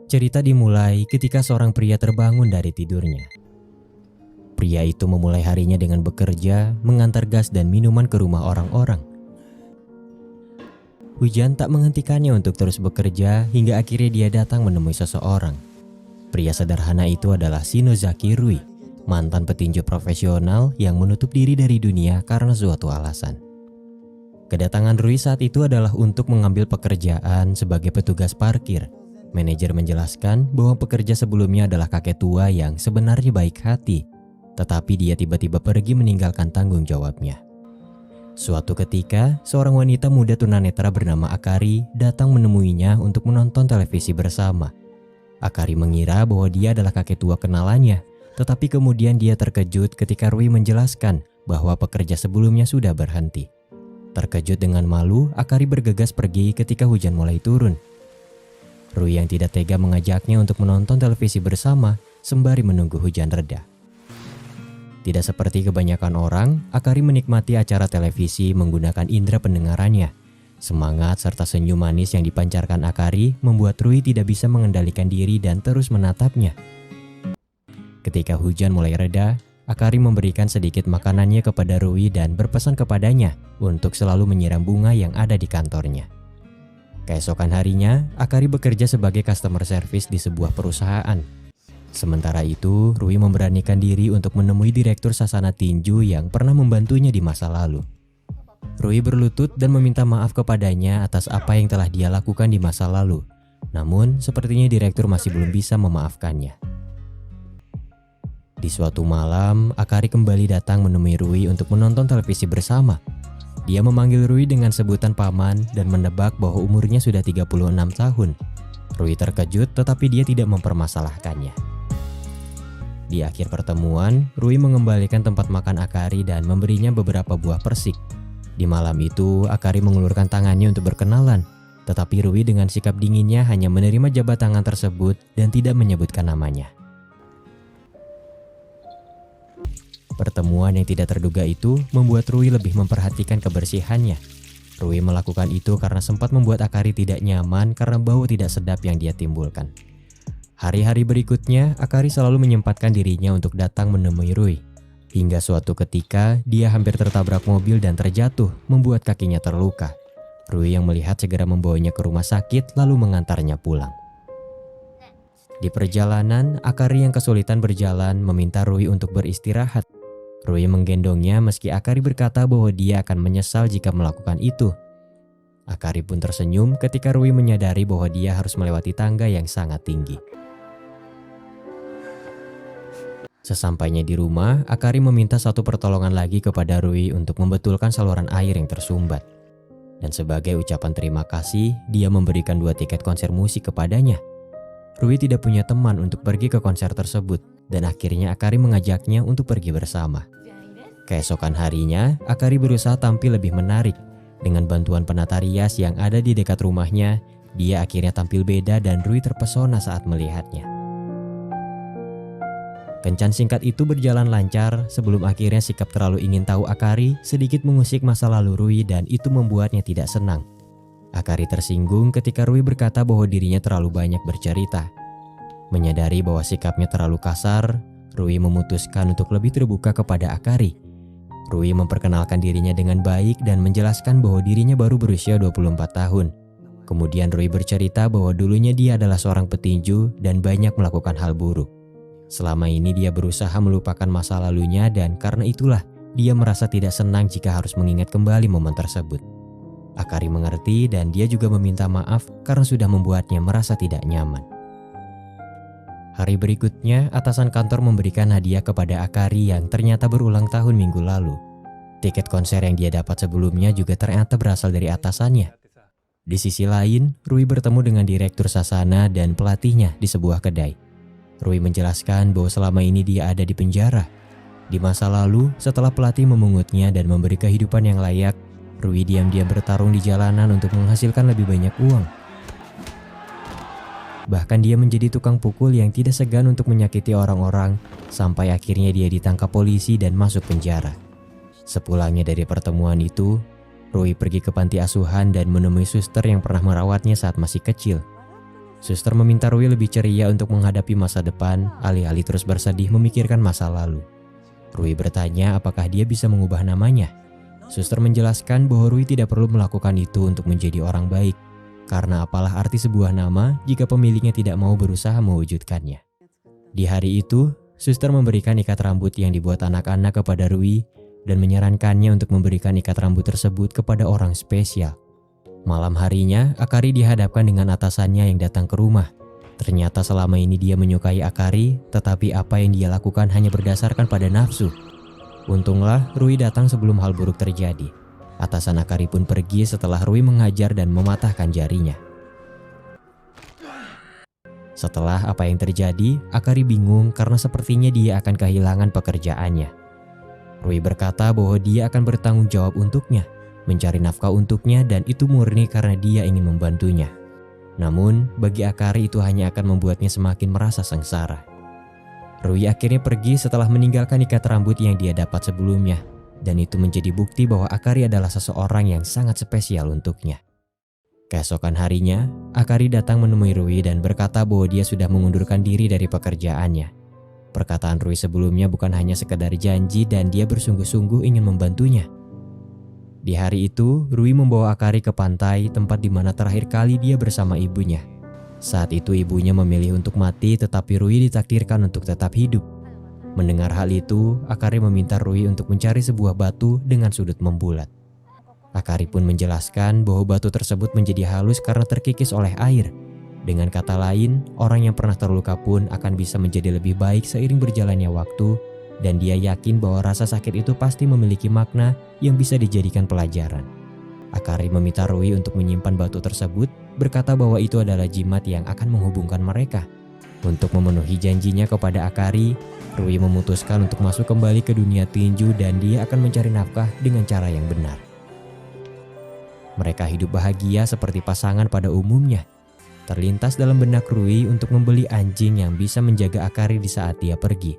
Cerita dimulai ketika seorang pria terbangun dari tidurnya. Pria itu memulai harinya dengan bekerja, mengantar gas dan minuman ke rumah orang-orang. Hujan tak menghentikannya untuk terus bekerja hingga akhirnya dia datang menemui seseorang. Pria sederhana itu adalah Shinozaki Rui, mantan petinju profesional yang menutup diri dari dunia karena suatu alasan. Kedatangan Rui saat itu adalah untuk mengambil pekerjaan sebagai petugas parkir. Manajer menjelaskan bahwa pekerja sebelumnya adalah kakek tua yang sebenarnya baik hati, tetapi dia tiba-tiba pergi meninggalkan tanggung jawabnya. Suatu ketika, seorang wanita muda tunanetra bernama Akari datang menemuinya untuk menonton televisi bersama. Akari mengira bahwa dia adalah kakek tua kenalannya, tetapi kemudian dia terkejut ketika Rui menjelaskan bahwa pekerja sebelumnya sudah berhenti. Terkejut dengan malu, Akari bergegas pergi ketika hujan mulai turun. Rui yang tidak tega mengajaknya untuk menonton televisi bersama sembari menunggu hujan reda. Tidak seperti kebanyakan orang, Akari menikmati acara televisi menggunakan indera pendengarannya. Semangat serta senyum manis yang dipancarkan Akari membuat Rui tidak bisa mengendalikan diri dan terus menatapnya. Ketika hujan mulai reda, Akari memberikan sedikit makanannya kepada Rui dan berpesan kepadanya untuk selalu menyiram bunga yang ada di kantornya. Keesokan harinya, Akari bekerja sebagai customer service di sebuah perusahaan. Sementara itu, Rui memberanikan diri untuk menemui direktur sasana tinju yang pernah membantunya di masa lalu. Rui berlutut dan meminta maaf kepadanya atas apa yang telah dia lakukan di masa lalu. Namun, sepertinya direktur masih belum bisa memaafkannya. Di suatu malam, Akari kembali datang menemui Rui untuk menonton televisi bersama. Dia memanggil Rui dengan sebutan paman dan menebak bahwa umurnya sudah 36 tahun. Rui terkejut tetapi dia tidak mempermasalahkannya. Di akhir pertemuan, Rui mengembalikan tempat makan Akari dan memberinya beberapa buah persik. Di malam itu, Akari mengulurkan tangannya untuk berkenalan. Tetapi Rui dengan sikap dinginnya hanya menerima jabat tangan tersebut dan tidak menyebutkan namanya. Pertemuan yang tidak terduga itu membuat Rui lebih memperhatikan kebersihannya. Rui melakukan itu karena sempat membuat Akari tidak nyaman karena bau tidak sedap yang dia timbulkan. Hari-hari berikutnya, Akari selalu menyempatkan dirinya untuk datang menemui Rui. Hingga suatu ketika, dia hampir tertabrak mobil dan terjatuh, membuat kakinya terluka. Rui yang melihat segera membawanya ke rumah sakit lalu mengantarnya pulang. Di perjalanan, Akari yang kesulitan berjalan meminta Rui untuk beristirahat. Rui menggendongnya meski Akari berkata bahwa dia akan menyesal jika melakukan itu. Akari pun tersenyum ketika Rui menyadari bahwa dia harus melewati tangga yang sangat tinggi. Sesampainya di rumah, Akari meminta satu pertolongan lagi kepada Rui untuk membetulkan saluran air yang tersumbat. Dan sebagai ucapan terima kasih, dia memberikan 2 tiket konser musik kepadanya. Rui tidak punya teman untuk pergi ke konser tersebut, dan akhirnya Akari mengajaknya untuk pergi bersama. Keesokan harinya, Akari berusaha tampil lebih menarik. Dengan bantuan penata rias yang ada di dekat rumahnya, dia akhirnya tampil beda dan Rui terpesona saat melihatnya. Kencan singkat itu berjalan lancar sebelum akhirnya sikap terlalu ingin tahu Akari sedikit mengusik masa lalu Rui dan itu membuatnya tidak senang. Akari tersinggung ketika Rui berkata bahwa dirinya terlalu banyak bercerita. Menyadari bahwa sikapnya terlalu kasar, Rui memutuskan untuk lebih terbuka kepada Akari. Rui memperkenalkan dirinya dengan baik dan menjelaskan bahwa dirinya baru berusia 24 tahun. Kemudian Rui bercerita bahwa dulunya dia adalah seorang petinju dan banyak melakukan hal buruk. Selama ini dia berusaha melupakan masa lalunya dan karena itulah dia merasa tidak senang jika harus mengingat kembali momen tersebut. Akari mengerti dan dia juga meminta maaf karena sudah membuatnya merasa tidak nyaman. Hari berikutnya, atasan kantor memberikan hadiah kepada Akari yang ternyata berulang tahun minggu lalu. Tiket konser yang dia dapat sebelumnya juga ternyata berasal dari atasannya. Di sisi lain, Rui bertemu dengan direktur sasana dan pelatihnya di sebuah kedai. Rui menjelaskan bahwa selama ini dia ada di penjara. Di masa lalu, setelah pelatih memungutnya dan memberi kehidupan yang layak, Rui diam-diam bertarung di jalanan untuk menghasilkan lebih banyak uang. Bahkan dia menjadi tukang pukul yang tidak segan untuk menyakiti orang-orang, sampai akhirnya dia ditangkap polisi dan masuk penjara. Sepulangnya dari pertemuan itu, Rui pergi ke panti asuhan dan menemui suster yang pernah merawatnya saat masih kecil. Suster meminta Rui lebih ceria untuk menghadapi masa depan, alih-alih terus bersedih memikirkan masa lalu. Rui bertanya apakah dia bisa mengubah namanya. Suster menjelaskan bahwa Rui tidak perlu melakukan itu untuk menjadi orang baik, karena apalah arti sebuah nama jika pemiliknya tidak mau berusaha mewujudkannya. Di hari itu, suster memberikan ikat rambut yang dibuat anak-anak kepada Rui dan menyarankannya untuk memberikan ikat rambut tersebut kepada orang spesial. Malam harinya, Akari dihadapkan dengan atasannya yang datang ke rumah. Ternyata selama ini dia menyukai Akari, tetapi apa yang dia lakukan hanya berdasarkan pada nafsu. Untunglah Rui datang sebelum hal buruk terjadi. Atasan Akari pun pergi setelah Rui mengajar dan mematahkan jarinya. Setelah apa yang terjadi, Akari bingung karena sepertinya dia akan kehilangan pekerjaannya. Rui berkata bahwa dia akan bertanggung jawab untuknya, mencari nafkah untuknya, dan itu murni karena dia ingin membantunya. Namun, bagi Akari itu hanya akan membuatnya semakin merasa sengsara. Rui akhirnya pergi setelah meninggalkan ikat rambut yang dia dapat sebelumnya, dan itu menjadi bukti bahwa Akari adalah seseorang yang sangat spesial untuknya. Keesokan harinya, Akari datang menemui Rui dan berkata bahwa dia sudah mengundurkan diri dari pekerjaannya. Perkataan Rui sebelumnya bukan hanya sekedar janji dan dia bersungguh-sungguh ingin membantunya. Di hari itu, Rui membawa Akari ke pantai, tempat di mana terakhir kali dia bersama ibunya. Saat itu ibunya memilih untuk mati, tetapi Rui ditakdirkan untuk tetap hidup. Mendengar hal itu, Akari meminta Rui untuk mencari sebuah batu dengan sudut membulat. Akari pun menjelaskan bahwa batu tersebut menjadi halus karena terkikis oleh air. Dengan kata lain, orang yang pernah terluka pun akan bisa menjadi lebih baik seiring berjalannya waktu, dan dia yakin bahwa rasa sakit itu pasti memiliki makna yang bisa dijadikan pelajaran. Akari meminta Rui untuk menyimpan batu tersebut, berkata bahwa itu adalah jimat yang akan menghubungkan mereka. Untuk memenuhi janjinya kepada Akari, Rui memutuskan untuk masuk kembali ke dunia tinju dan dia akan mencari nafkah dengan cara yang benar. Mereka hidup bahagia seperti pasangan pada umumnya. Terlintas dalam benak Rui untuk membeli anjing yang bisa menjaga Akari di saat dia pergi.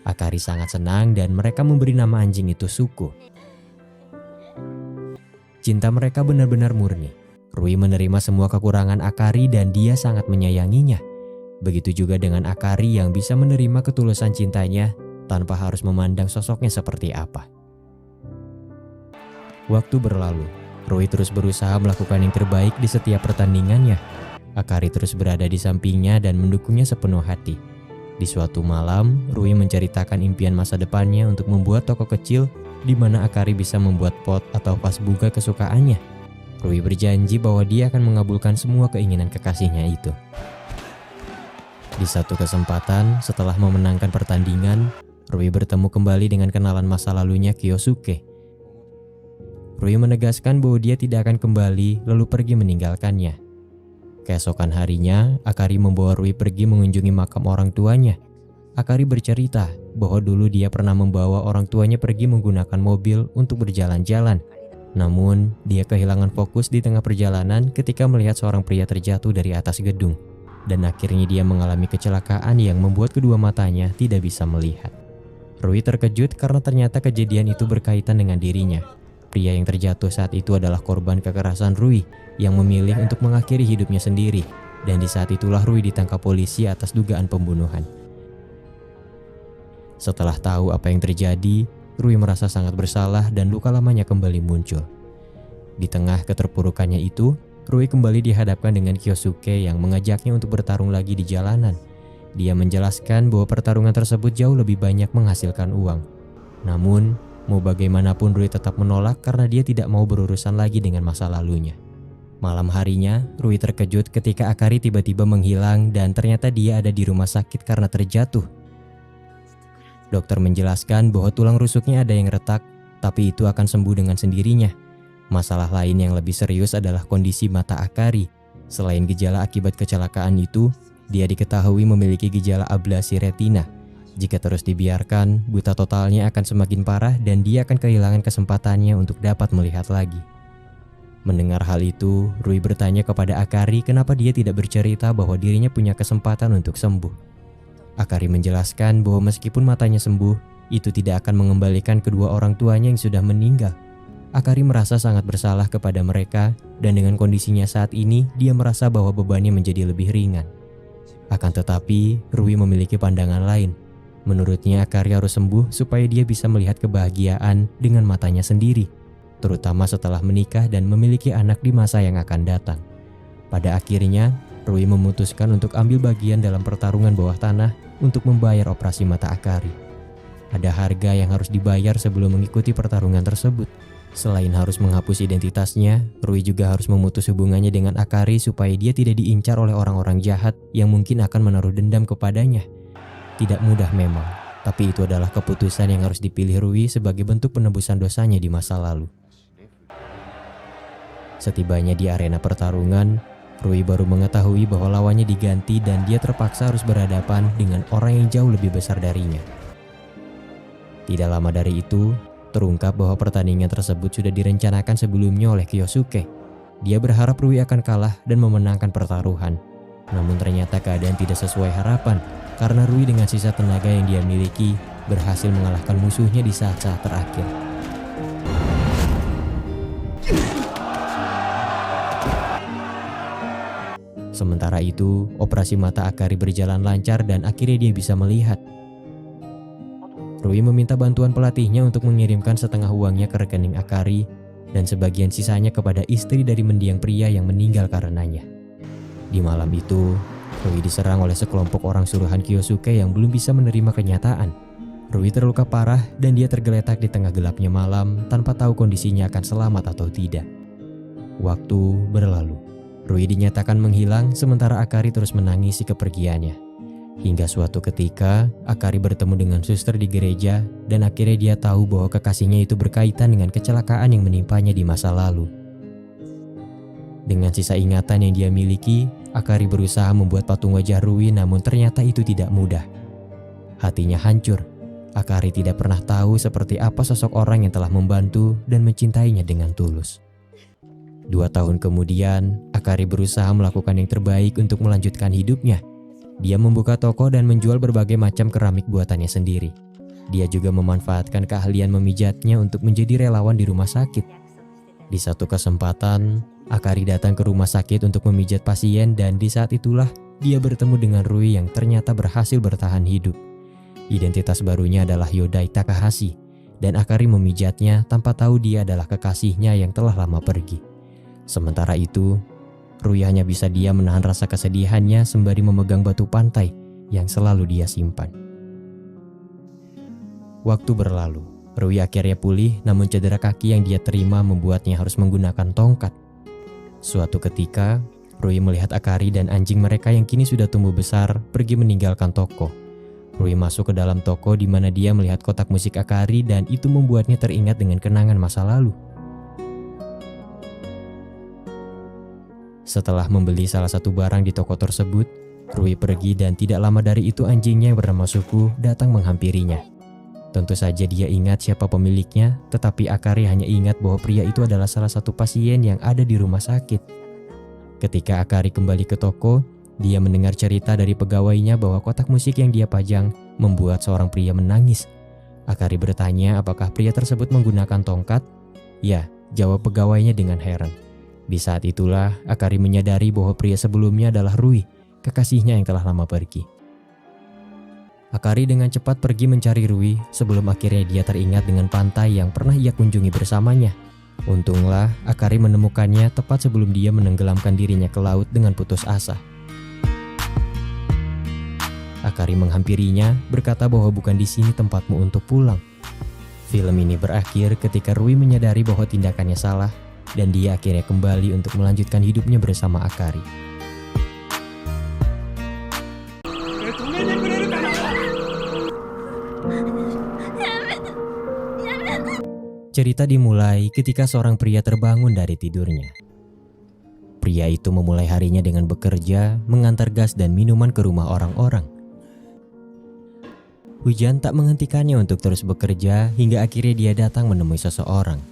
Akari sangat senang dan mereka memberi nama anjing itu Suko. Cinta mereka benar-benar murni. Rui menerima semua kekurangan Akari dan dia sangat menyayanginya. Begitu juga dengan Akari yang bisa menerima ketulusan cintanya tanpa harus memandang sosoknya seperti apa. Waktu berlalu. Rui terus berusaha melakukan yang terbaik di setiap pertandingannya. Akari terus berada di sampingnya dan mendukungnya sepenuh hati. Di suatu malam, Rui menceritakan impian masa depannya untuk membuat toko kecil di mana Akari bisa membuat pot atau vas bunga kesukaannya. Rui berjanji bahwa dia akan mengabulkan semua keinginan kekasihnya itu. Di satu kesempatan, setelah memenangkan pertandingan, Rui bertemu kembali dengan kenalan masa lalunya Kyosuke. Rui menegaskan bahwa dia tidak akan kembali lalu pergi meninggalkannya. Keesokan harinya, Akari membawa Rui pergi mengunjungi makam orang tuanya. Akari bercerita bahwa dulu dia pernah membawa orang tuanya pergi menggunakan mobil untuk berjalan-jalan. Namun, dia kehilangan fokus di tengah perjalanan ketika melihat seorang pria terjatuh dari atas gedung. Dan akhirnya dia mengalami kecelakaan yang membuat kedua matanya tidak bisa melihat. Rui terkejut karena ternyata kejadian itu berkaitan dengan dirinya. Pria yang terjatuh saat itu adalah korban kekerasan Rui yang memilih untuk mengakhiri hidupnya sendiri, dan di saat itulah Rui ditangkap polisi atas dugaan pembunuhan. Setelah tahu apa yang terjadi, Rui merasa sangat bersalah dan luka lamanya kembali muncul. Di tengah keterpurukannya itu, Rui kembali dihadapkan dengan Kyosuke yang mengajaknya untuk bertarung lagi di jalanan. Dia menjelaskan bahwa pertarungan tersebut jauh lebih banyak menghasilkan uang. Namun, mau bagaimanapun Rui tetap menolak karena dia tidak mau berurusan lagi dengan masa lalunya. Malam harinya, Rui terkejut ketika Akari tiba-tiba menghilang dan ternyata dia ada di rumah sakit karena terjatuh. Dokter menjelaskan bahwa tulang rusuknya ada yang retak, tapi itu akan sembuh dengan sendirinya. Masalah lain yang lebih serius adalah kondisi mata Akari. Selain gejala akibat kecelakaan itu, dia diketahui memiliki gejala ablasi retina. Jika terus dibiarkan, buta totalnya akan semakin parah dan dia akan kehilangan kesempatannya untuk dapat melihat lagi. Mendengar hal itu, Rui bertanya kepada Akari kenapa dia tidak bercerita bahwa dirinya punya kesempatan untuk sembuh. Akari menjelaskan bahwa meskipun matanya sembuh, itu tidak akan mengembalikan kedua orang tuanya yang sudah meninggal. Akari merasa sangat bersalah kepada mereka dan dengan kondisinya saat ini dia merasa bahwa bebannya menjadi lebih ringan. Akan tetapi, Rui memiliki pandangan lain. Menurutnya Akari harus sembuh supaya dia bisa melihat kebahagiaan dengan matanya sendiri, terutama setelah menikah dan memiliki anak di masa yang akan datang. Pada akhirnya, Rui memutuskan untuk ambil bagian dalam pertarungan bawah tanah untuk membayar operasi mata Akari. Ada harga yang harus dibayar sebelum mengikuti pertarungan tersebut. Selain harus menghapus identitasnya, Rui juga harus memutus hubungannya dengan Akari supaya dia tidak diincar oleh orang-orang jahat yang mungkin akan menaruh dendam kepadanya. Tidak mudah memang, tapi itu adalah keputusan yang harus dipilih Rui sebagai bentuk penebusan dosanya di masa lalu. Setibanya di arena pertarungan, Rui baru mengetahui bahwa lawannya diganti dan dia terpaksa harus berhadapan dengan orang yang jauh lebih besar darinya. Tidak lama dari itu, terungkap bahwa pertandingan tersebut sudah direncanakan sebelumnya oleh Kyosuke. Dia berharap Rui akan kalah dan memenangkan pertaruhan. Namun ternyata keadaan tidak sesuai harapan karena Rui dengan sisa tenaga yang dia miliki berhasil mengalahkan musuhnya di saat-saat terakhir. Sementara itu, operasi mata Akari berjalan lancar dan akhirnya dia bisa melihat. Rui meminta bantuan pelatihnya untuk mengirimkan setengah uangnya ke rekening Akari dan sebagian sisanya kepada istri dari mendiang pria yang meninggal karenanya. Di malam itu, Rui diserang oleh sekelompok orang suruhan Kyosuke yang belum bisa menerima kenyataan. Rui terluka parah dan dia tergeletak di tengah gelapnya malam tanpa tahu kondisinya akan selamat atau tidak. Waktu berlalu. Rui dinyatakan menghilang sementara Akari terus menangisi kepergiannya. Hingga suatu ketika, Akari bertemu dengan suster di gereja dan akhirnya dia tahu bahwa kekasihnya itu berkaitan dengan kecelakaan yang menimpanya di masa lalu. Dengan sisa ingatan yang dia miliki, Akari berusaha membuat patung wajah Rui namun ternyata itu tidak mudah. Hatinya hancur. Akari tidak pernah tahu seperti apa sosok orang yang telah membantu dan mencintainya dengan tulus. 2 tahun kemudian, Akari berusaha melakukan yang terbaik untuk melanjutkan hidupnya. Dia membuka toko dan menjual berbagai macam keramik buatannya sendiri. Dia juga memanfaatkan keahlian memijatnya untuk menjadi relawan di rumah sakit. Di satu kesempatan, Akari datang ke rumah sakit untuk memijat pasien dan di saat itulah dia bertemu dengan Rui yang ternyata berhasil bertahan hidup. Identitas barunya adalah Yodai Takahashi dan Akari memijatnya tanpa tahu dia adalah kekasihnya yang telah lama pergi. Sementara itu, Rui hanya bisa diam menahan rasa kesedihannya sembari memegang batu pantai yang selalu dia simpan. Waktu berlalu, Rui akhirnya pulih namun cedera kaki yang dia terima membuatnya harus menggunakan tongkat. Suatu ketika, Rui melihat Akari dan anjing mereka yang kini sudah tumbuh besar pergi meninggalkan toko. Rui masuk ke dalam toko di mana dia melihat kotak musik Akari dan itu membuatnya teringat dengan kenangan masa lalu. Setelah membeli salah satu barang di toko tersebut, Rui pergi dan tidak lama dari itu anjingnya yang bernama Suku datang menghampirinya. Tentu saja dia ingat siapa pemiliknya, tetapi Akari hanya ingat bahwa pria itu adalah salah satu pasien yang ada di rumah sakit. Ketika Akari kembali ke toko, dia mendengar cerita dari pegawainya bahwa kotak musik yang dia pajang membuat seorang pria menangis. Akari bertanya apakah pria tersebut menggunakan tongkat? Ya, jawab pegawainya dengan heran. Di saat itulah Akari menyadari bahwa pria sebelumnya adalah Rui, kekasihnya yang telah lama pergi. Akari dengan cepat pergi mencari Rui sebelum akhirnya dia teringat dengan pantai yang pernah ia kunjungi bersamanya. Untunglah Akari menemukannya tepat sebelum dia menenggelamkan dirinya ke laut dengan putus asa. Akari menghampirinya berkata bahwa bukan di sini tempatmu untuk pulang. Film ini berakhir ketika Rui menyadari bahwa tindakannya salah dan dia akhirnya kembali untuk melanjutkan hidupnya bersama Akari. Cerita dimulai ketika seorang pria terbangun dari tidurnya. Pria itu memulai harinya dengan bekerja, mengantar gas dan minuman ke rumah orang-orang. Hujan tak menghentikannya untuk terus bekerja hingga akhirnya dia datang menemui seseorang.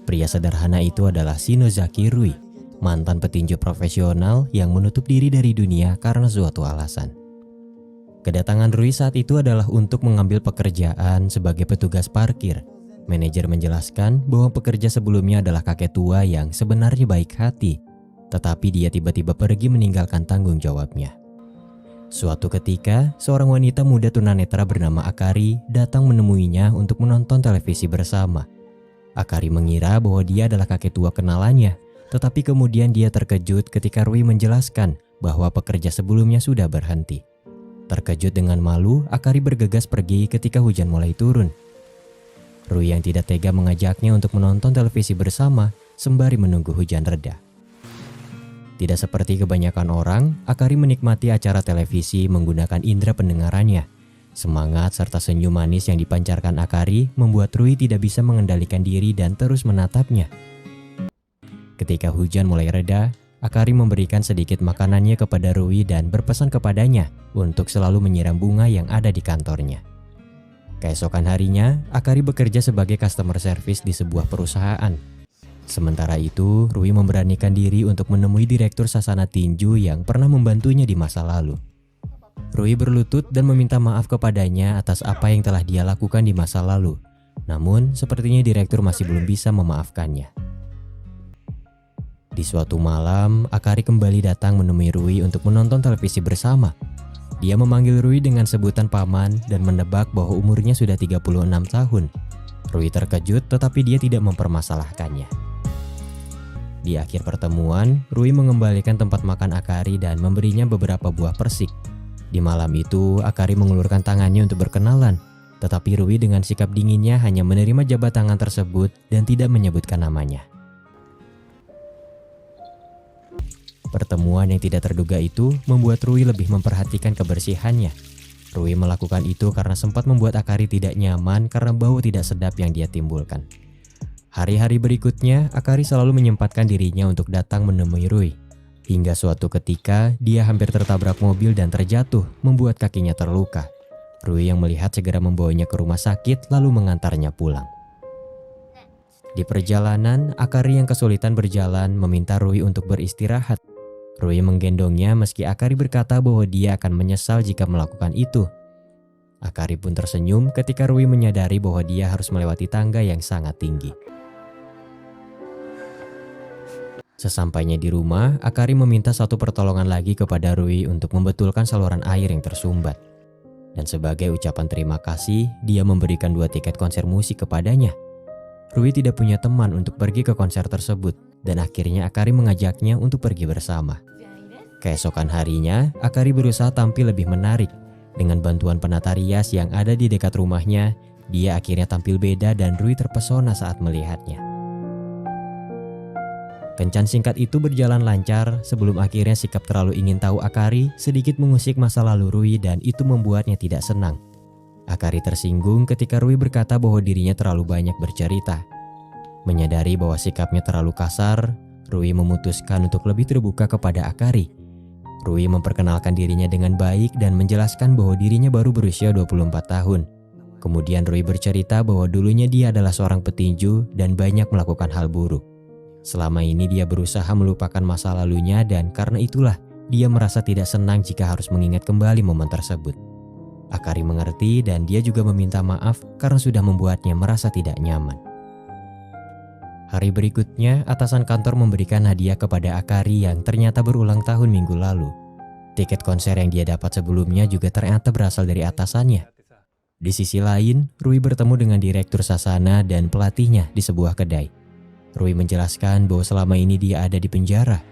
Pria sederhana itu adalah Shinozaki Rui, mantan petinju profesional yang menutup diri dari dunia karena suatu alasan. Kedatangan Rui saat itu adalah untuk mengambil pekerjaan sebagai petugas parkir. Manajer menjelaskan bahwa pekerja sebelumnya adalah kakek tua yang sebenarnya baik hati, tetapi dia tiba-tiba pergi meninggalkan tanggung jawabnya. Suatu ketika, seorang wanita muda tunanetra bernama Akari datang menemuinya untuk menonton televisi bersama. Akari mengira bahwa dia adalah kakek tua kenalannya, tetapi kemudian dia terkejut ketika Rui menjelaskan bahwa pekerja sebelumnya sudah berhenti. Terkejut dengan malu, Akari bergegas pergi ketika hujan mulai turun. Rui yang tidak tega mengajaknya untuk menonton televisi bersama sembari menunggu hujan reda. Tidak seperti kebanyakan orang, Akari menikmati acara televisi menggunakan indera pendengarannya. Semangat serta senyum manis yang dipancarkan Akari membuat Rui tidak bisa mengendalikan diri dan terus menatapnya. Ketika hujan mulai reda, Akari memberikan sedikit makanannya kepada Rui dan berpesan kepadanya untuk selalu menyiram bunga yang ada di kantornya. Keesokan harinya, Akari bekerja sebagai customer service di sebuah perusahaan. Sementara itu, Rui memberanikan diri untuk menemui Direktur Sasana Tinju yang pernah membantunya di masa lalu. Rui berlutut dan meminta maaf kepadanya atas apa yang telah dia lakukan di masa lalu. Namun, sepertinya Direktur masih belum bisa memaafkannya. Di suatu malam, Akari kembali datang menemui Rui untuk menonton televisi bersama. Dia memanggil Rui dengan sebutan paman dan menebak bahwa umurnya sudah 36 tahun. Rui terkejut tetapi dia tidak mempermasalahkannya. Di akhir pertemuan, Rui mengembalikan tempat makan Akari dan memberinya beberapa buah persik. Di malam itu, Akari mengulurkan tangannya untuk berkenalan. Tetapi Rui dengan sikap dinginnya hanya menerima jabat tangan tersebut dan tidak menyebutkan namanya. Pertemuan yang tidak terduga itu membuat Rui lebih memperhatikan kebersihannya. Rui melakukan itu karena sempat membuat Akari tidak nyaman karena bau tidak sedap yang dia timbulkan. Hari-hari berikutnya, Akari selalu menyempatkan dirinya untuk datang menemui Rui. Hingga suatu ketika, dia hampir tertabrak mobil dan terjatuh, membuat kakinya terluka. Rui yang melihat segera membawanya ke rumah sakit lalu mengantarnya pulang. Di perjalanan, Akari yang kesulitan berjalan meminta Rui untuk beristirahat. Rui menggendongnya meski Akari berkata bahwa dia akan menyesal jika melakukan itu. Akari pun tersenyum ketika Rui menyadari bahwa dia harus melewati tangga yang sangat tinggi. Sesampainya di rumah, Akari meminta satu pertolongan lagi kepada Rui untuk membetulkan saluran air yang tersumbat. Dan sebagai ucapan terima kasih, dia memberikan 2 tiket konser musik kepadanya. Rui tidak punya teman untuk pergi ke konser tersebut, dan akhirnya Akari mengajaknya untuk pergi bersama. Keesokan harinya, Akari berusaha tampil lebih menarik. Dengan bantuan penata rias yang ada di dekat rumahnya, dia akhirnya tampil beda dan Rui terpesona saat melihatnya. Kencan singkat itu berjalan lancar sebelum akhirnya sikap terlalu ingin tahu Akari sedikit mengusik masa lalu Rui dan itu membuatnya tidak senang. Akari tersinggung ketika Rui berkata bahwa dirinya terlalu banyak bercerita. Menyadari bahwa sikapnya terlalu kasar, Rui memutuskan untuk lebih terbuka kepada Akari. Rui memperkenalkan dirinya dengan baik dan menjelaskan bahwa dirinya baru berusia 24 tahun. Kemudian Rui bercerita bahwa dulunya dia adalah seorang petinju dan banyak melakukan hal buruk. Selama ini dia berusaha melupakan masa lalunya dan karena itulah dia merasa tidak senang jika harus mengingat kembali momen tersebut. Akari mengerti dan dia juga meminta maaf karena sudah membuatnya merasa tidak nyaman. Hari berikutnya, atasan kantor memberikan hadiah kepada Akari yang ternyata berulang tahun minggu lalu. Tiket konser yang dia dapat sebelumnya juga ternyata berasal dari atasannya. Di sisi lain, Rui bertemu dengan Direktur Sasana dan pelatihnya di sebuah kedai. Rui menjelaskan bahwa selama ini dia ada di penjara.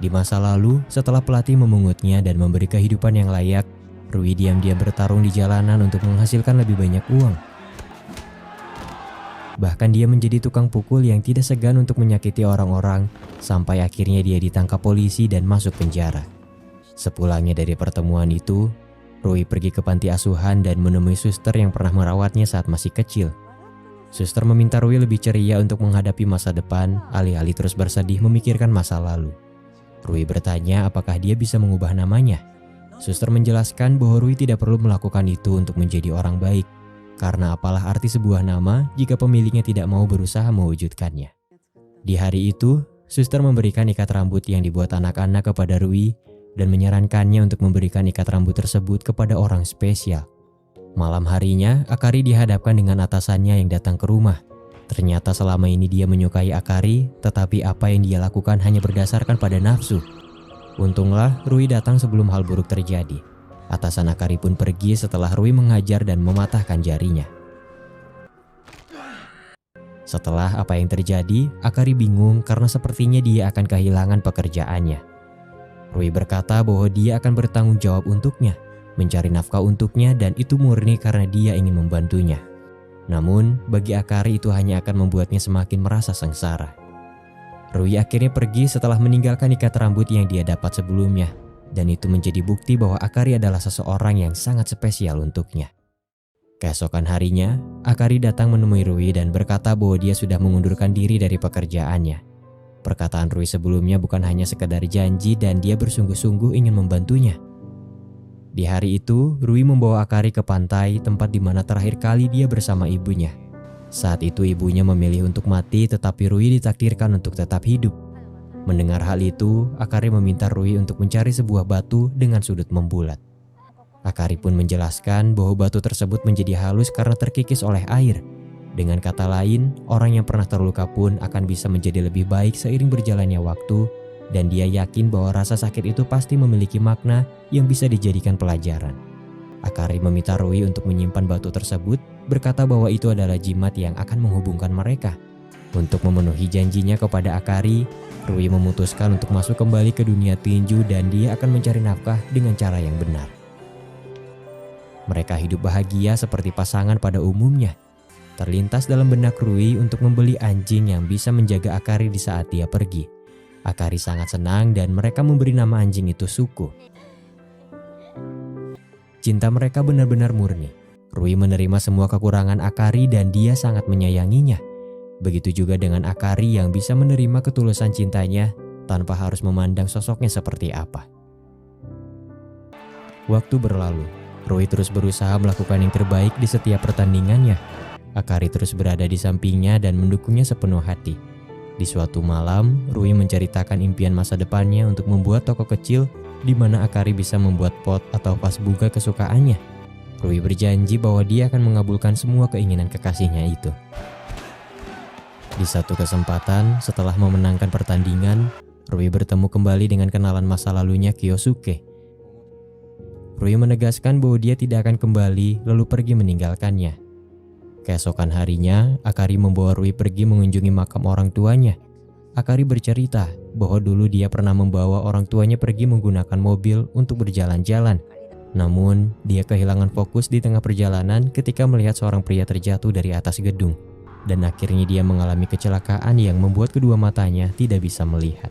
Di masa lalu, setelah pelatih memungutnya dan memberi kehidupan yang layak, Rui diam-diam bertarung di jalanan untuk menghasilkan lebih banyak uang. Bahkan dia menjadi tukang pukul yang tidak segan untuk menyakiti orang-orang, sampai akhirnya dia ditangkap polisi dan masuk penjara. Sepulangnya dari pertemuan itu, Rui pergi ke panti asuhan dan menemui suster yang pernah merawatnya saat masih kecil. Suster meminta Rui lebih ceria untuk menghadapi masa depan, alih-alih terus bersedih memikirkan masa lalu. Rui bertanya apakah dia bisa mengubah namanya. Suster menjelaskan bahwa Rui tidak perlu melakukan itu untuk menjadi orang baik. Karena apalah arti sebuah nama jika pemiliknya tidak mau berusaha mewujudkannya. Di hari itu, suster memberikan ikat rambut yang dibuat anak-anak kepada Rui dan menyarankannya untuk memberikan ikat rambut tersebut kepada orang spesial. Malam harinya, Akari dihadapkan dengan atasannya yang datang ke rumah. Ternyata selama ini dia menyukai Akari, tetapi apa yang dia lakukan hanya berdasarkan pada nafsu. Untunglah Rui datang sebelum hal buruk terjadi. Atasan Akari pun pergi setelah Rui mengajar dan mematahkan jarinya. Setelah apa yang terjadi, Akari bingung karena sepertinya dia akan kehilangan pekerjaannya. Rui berkata bahwa dia akan bertanggung jawab untuknya, mencari nafkah untuknya, dan itu murni karena dia ingin membantunya. Namun, bagi Akari itu hanya akan membuatnya semakin merasa sengsara. Rui akhirnya pergi setelah meninggalkan ikat rambut yang dia dapat sebelumnya, dan itu menjadi bukti bahwa Akari adalah seseorang yang sangat spesial untuknya. Keesokan harinya, Akari datang menemui Rui dan berkata bahwa dia sudah mengundurkan diri dari pekerjaannya. Perkataan Rui sebelumnya bukan hanya sekedar janji dan dia bersungguh-sungguh ingin membantunya. Di hari itu, Rui membawa Akari ke pantai, tempat di mana terakhir kali dia bersama ibunya. Saat itu ibunya memilih untuk mati, tetapi Rui ditakdirkan untuk tetap hidup. Mendengar hal itu, Akari meminta Rui untuk mencari sebuah batu dengan sudut membulat. Akari pun menjelaskan bahwa batu tersebut menjadi halus karena terkikis oleh air. Dengan kata lain, orang yang pernah terluka pun akan bisa menjadi lebih baik seiring berjalannya waktu, dan dia yakin bahwa rasa sakit itu pasti memiliki makna yang bisa dijadikan pelajaran. Akari meminta Rui untuk menyimpan batu tersebut, berkata bahwa itu adalah jimat yang akan menghubungkan mereka. Untuk memenuhi janjinya kepada Akari, Rui memutuskan untuk masuk kembali ke dunia tinju dan dia akan mencari nafkah dengan cara yang benar. Mereka hidup bahagia seperti pasangan pada umumnya. Terlintas dalam benak Rui untuk membeli anjing yang bisa menjaga Akari di saat dia pergi. Akari sangat senang dan mereka memberi nama anjing itu Suko. Cinta mereka benar-benar murni. Rui menerima semua kekurangan Akari dan dia sangat menyayanginya. Begitu juga dengan Akari yang bisa menerima ketulusan cintanya tanpa harus memandang sosoknya seperti apa. Waktu berlalu. Rui terus berusaha melakukan yang terbaik di setiap pertandingannya. Akari terus berada di sampingnya dan mendukungnya sepenuh hati. Di suatu malam, Rui menceritakan impian masa depannya untuk membuat toko kecil di mana Akari bisa membuat pot atau vas bunga kesukaannya. Rui berjanji bahwa dia akan mengabulkan semua keinginan kekasihnya itu. Di satu kesempatan, setelah memenangkan pertandingan, Rui bertemu kembali dengan kenalan masa lalunya Kyosuke. Rui menegaskan bahwa dia tidak akan kembali lalu pergi meninggalkannya. Keesokan harinya, Akari membawa Rui pergi mengunjungi makam orang tuanya. Akari bercerita bahwa dulu dia pernah membawa orang tuanya pergi menggunakan mobil untuk berjalan-jalan. Namun, dia kehilangan fokus di tengah perjalanan ketika melihat seorang pria terjatuh dari atas gedung. Dan akhirnya dia mengalami kecelakaan yang membuat kedua matanya tidak bisa melihat.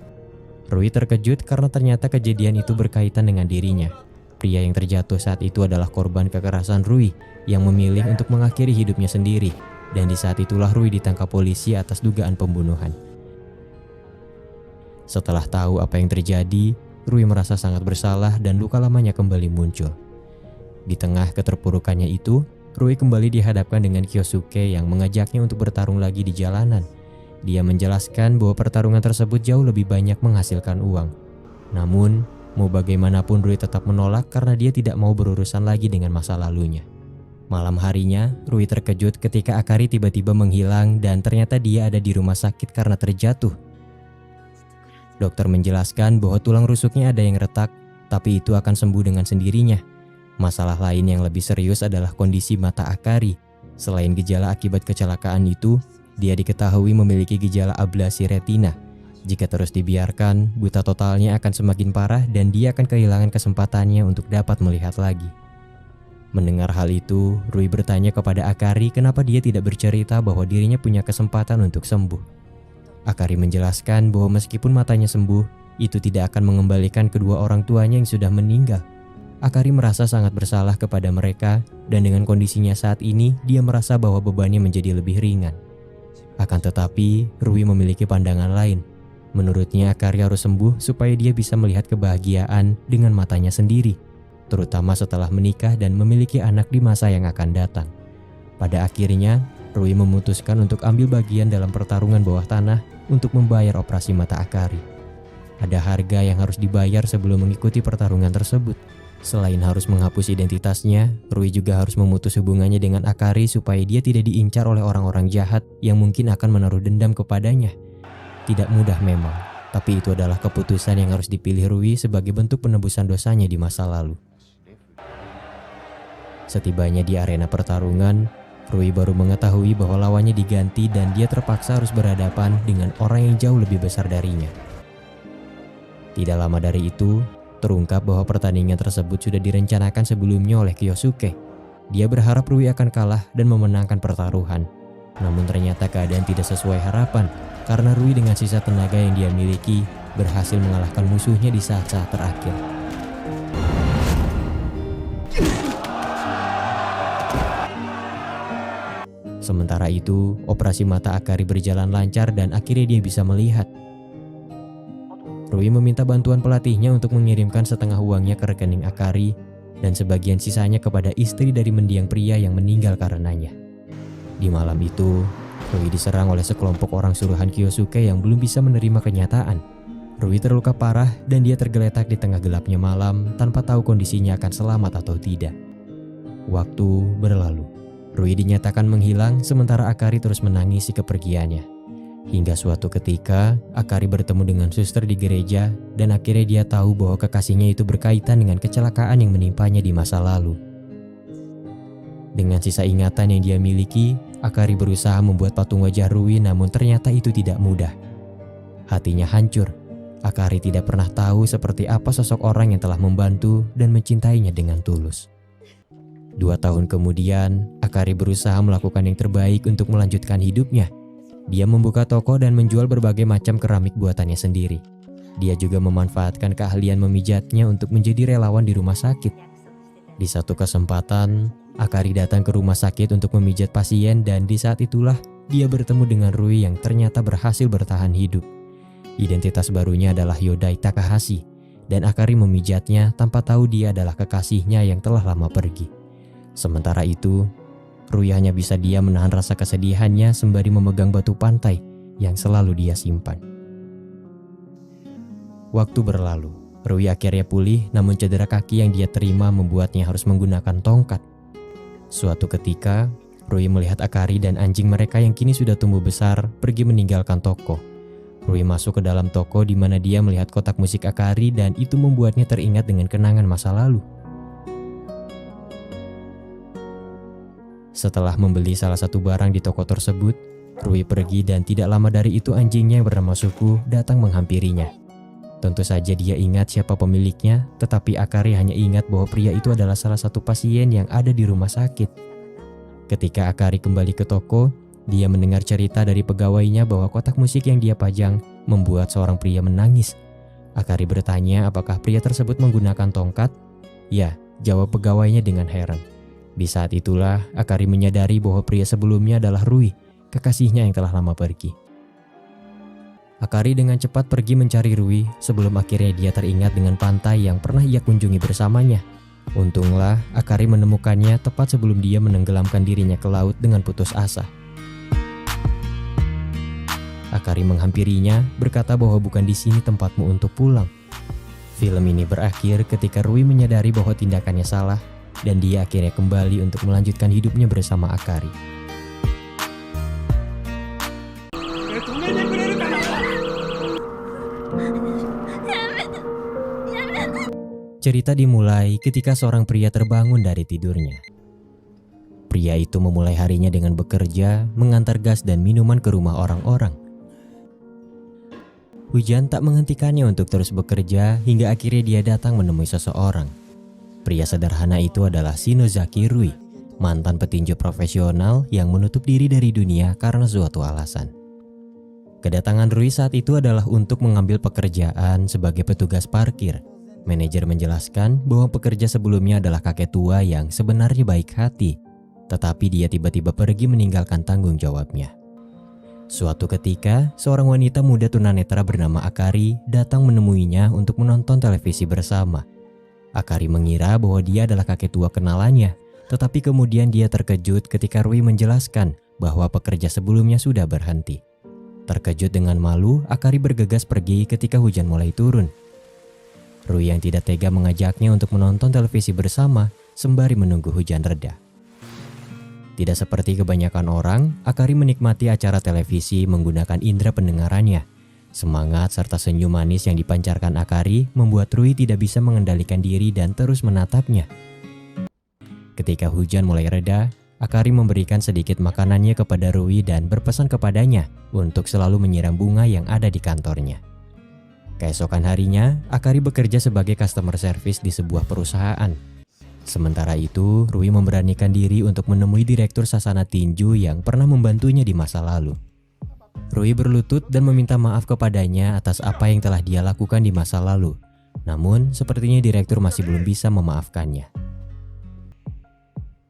Rui terkejut karena ternyata kejadian itu berkaitan dengan dirinya. Pria yang terjatuh saat itu adalah korban kekerasan Rui yang memilih untuk mengakhiri hidupnya sendiri, dan di saat itulah Rui ditangkap polisi atas dugaan pembunuhan. Setelah tahu apa yang terjadi, Rui merasa sangat bersalah dan luka lamanya kembali muncul. Di tengah keterpurukannya itu, Rui kembali dihadapkan dengan Kyosuke yang mengajaknya untuk bertarung lagi di jalanan. Dia menjelaskan bahwa pertarungan tersebut jauh lebih banyak menghasilkan uang. Namun, mau bagaimanapun Rui tetap menolak karena dia tidak mau berurusan lagi dengan masa lalunya. Malam harinya, Rui terkejut ketika Akari tiba-tiba menghilang dan ternyata dia ada di rumah sakit karena terjatuh. Dokter menjelaskan bahwa tulang rusuknya ada yang retak, tapi itu akan sembuh dengan sendirinya. Masalah lain yang lebih serius adalah kondisi mata Akari. Selain gejala akibat kecelakaan itu, dia diketahui memiliki gejala ablasi retina. Jika terus dibiarkan, buta totalnya akan semakin parah dan dia akan kehilangan kesempatannya untuk dapat melihat lagi. Mendengar hal itu, Rui bertanya kepada Akari kenapa dia tidak bercerita bahwa dirinya punya kesempatan untuk sembuh. Akari menjelaskan bahwa meskipun matanya sembuh, itu tidak akan mengembalikan kedua orang tuanya yang sudah meninggal. Akari merasa sangat bersalah kepada mereka dan dengan kondisinya saat ini, dia merasa bahwa bebannya menjadi lebih ringan. Akan tetapi, Rui memiliki pandangan lain. Menurutnya Akari harus sembuh supaya dia bisa melihat kebahagiaan dengan matanya sendiri, terutama setelah menikah dan memiliki anak di masa yang akan datang. Pada akhirnya, Rui memutuskan untuk ambil bagian dalam pertarungan bawah tanah untuk membayar operasi mata Akari. Ada harga yang harus dibayar sebelum mengikuti pertarungan tersebut. Selain harus menghapus identitasnya, Rui juga harus memutus hubungannya dengan Akari supaya dia tidak diincar oleh orang-orang jahat yang mungkin akan menaruh dendam kepadanya. Tidak mudah memang, tapi itu adalah keputusan yang harus dipilih Rui sebagai bentuk penebusan dosanya di masa lalu. Setibanya di arena pertarungan, Rui baru mengetahui bahwa lawannya diganti dan dia terpaksa harus berhadapan dengan orang yang jauh lebih besar darinya. Tidak lama dari itu, terungkap bahwa pertandingan tersebut sudah direncanakan sebelumnya oleh Kyosuke. Dia berharap Rui akan kalah dan memenangkan pertaruhan. Namun ternyata keadaan tidak sesuai harapan karena Rui dengan sisa tenaga yang dia miliki berhasil mengalahkan musuhnya di saat-saat terakhir. Sementara itu, operasi mata Akari berjalan lancar dan akhirnya dia bisa melihat. Rui meminta bantuan pelatihnya untuk mengirimkan setengah uangnya ke rekening Akari dan sebagian sisanya kepada istri dari mendiang pria yang meninggal karenanya. Di malam itu, Rui diserang oleh sekelompok orang suruhan Kyosuke yang belum bisa menerima kenyataan. Rui terluka parah dan dia tergeletak di tengah gelapnya malam tanpa tahu kondisinya akan selamat atau tidak. Waktu berlalu. Rui dinyatakan menghilang sementara Akari terus menangisi kepergiannya. Hingga suatu ketika, Akari bertemu dengan suster di gereja dan akhirnya dia tahu bahwa kekasihnya itu berkaitan dengan kecelakaan yang menimpanya di masa lalu. Dengan sisa ingatan yang dia miliki, Akari berusaha membuat patung wajah Rui namun ternyata itu tidak mudah. Hatinya hancur. Akari tidak pernah tahu seperti apa sosok orang yang telah membantu dan mencintainya dengan tulus. 2 tahun kemudian, Akari berusaha melakukan yang terbaik untuk melanjutkan hidupnya. Dia membuka toko dan menjual berbagai macam keramik buatannya sendiri. Dia juga memanfaatkan keahlian memijatnya untuk menjadi relawan di rumah sakit. Di satu kesempatan, Akari datang ke rumah sakit untuk memijat pasien dan di saat itulah dia bertemu dengan Rui yang ternyata berhasil bertahan hidup. Identitas barunya adalah Yodai Takahashi dan Akari memijatnya tanpa tahu dia adalah kekasihnya yang telah lama pergi. Sementara itu, Rui hanya bisa diam menahan rasa kesedihannya sembari memegang batu pantai yang selalu dia simpan. Waktu berlalu, Rui akhirnya pulih namun cedera kaki yang dia terima membuatnya harus menggunakan tongkat. Suatu ketika, Rui melihat Akari dan anjing mereka yang kini sudah tumbuh besar pergi meninggalkan toko. Rui masuk ke dalam toko di mana dia melihat kotak musik Akari dan itu membuatnya teringat dengan kenangan masa lalu. Setelah membeli salah satu barang di toko tersebut, Rui pergi dan tidak lama dari itu anjingnya yang bernama Suku datang menghampirinya. Tentu saja dia ingat siapa pemiliknya, tetapi Akari hanya ingat bahwa pria itu adalah salah satu pasien yang ada di rumah sakit. Ketika Akari kembali ke toko, dia mendengar cerita dari pegawainya bahwa kotak musik yang dia pajang membuat seorang pria menangis. Akari bertanya apakah pria tersebut menggunakan tongkat? Ya, jawab pegawainya dengan heran. Di saat itulah Akari menyadari bahwa pria sebelumnya adalah Rui, kekasihnya yang telah lama pergi. Akari dengan cepat pergi mencari Rui sebelum akhirnya dia teringat dengan pantai yang pernah ia kunjungi bersamanya. Untunglah Akari menemukannya tepat sebelum dia menenggelamkan dirinya ke laut dengan putus asa. Akari menghampirinya berkata bahwa bukan di sini tempatmu untuk pulang. Film ini berakhir ketika Rui menyadari bahwa tindakannya salah dan dia akhirnya kembali untuk melanjutkan hidupnya bersama Akari. Cerita dimulai ketika seorang pria terbangun dari tidurnya. Pria itu memulai harinya dengan bekerja, mengantar gas dan minuman ke rumah orang-orang. Hujan tak menghentikannya untuk terus bekerja hingga akhirnya dia datang menemui seseorang. Pria sederhana itu adalah Shinozaki Rui, mantan petinju profesional yang menutup diri dari dunia karena suatu alasan. Kedatangan Rui saat itu adalah untuk mengambil pekerjaan sebagai petugas parkir. Manajer menjelaskan bahwa pekerja sebelumnya adalah kakek tua yang sebenarnya baik hati, tetapi dia tiba-tiba pergi meninggalkan tanggung jawabnya. Suatu ketika, seorang wanita muda tunanetra bernama Akari datang menemuinya untuk menonton televisi bersama. Akari mengira bahwa dia adalah kakek tua kenalannya, tetapi kemudian dia terkejut ketika Rui menjelaskan bahwa pekerja sebelumnya sudah berhenti. Terkejut dengan malu, Akari bergegas pergi ketika hujan mulai turun. Rui yang tidak tega mengajaknya untuk menonton televisi bersama sembari menunggu hujan reda. Tidak seperti kebanyakan orang, Akari menikmati acara televisi menggunakan indera pendengarannya. Semangat serta senyum manis yang dipancarkan Akari membuat Rui tidak bisa mengendalikan diri dan terus menatapnya. Ketika hujan mulai reda, Akari memberikan sedikit makanannya kepada Rui dan berpesan kepadanya untuk selalu menyiram bunga yang ada di kantornya. Keesokan harinya, Akari bekerja sebagai customer service di sebuah perusahaan. Sementara itu, Rui memberanikan diri untuk menemui Direktur Sasana Tinju yang pernah membantunya di masa lalu. Rui berlutut dan meminta maaf kepadanya atas apa yang telah dia lakukan di masa lalu. Namun, sepertinya Direktur masih belum bisa memaafkannya.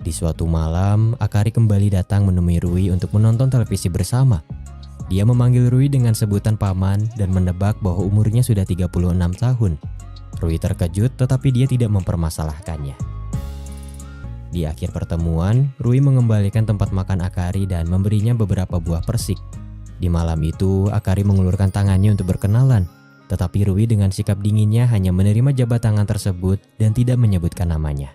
Di suatu malam, Akari kembali datang menemui Rui untuk menonton televisi bersama. Dia memanggil Rui dengan sebutan paman dan menebak bahwa umurnya sudah 36 tahun. Rui terkejut tetapi dia tidak mempermasalahkannya. Di akhir pertemuan, Rui mengembalikan tempat makan Akari dan memberinya beberapa buah persik. Di malam itu, Akari mengulurkan tangannya untuk berkenalan. Tetapi Rui dengan sikap dinginnya hanya menerima jabat tangan tersebut dan tidak menyebutkan namanya.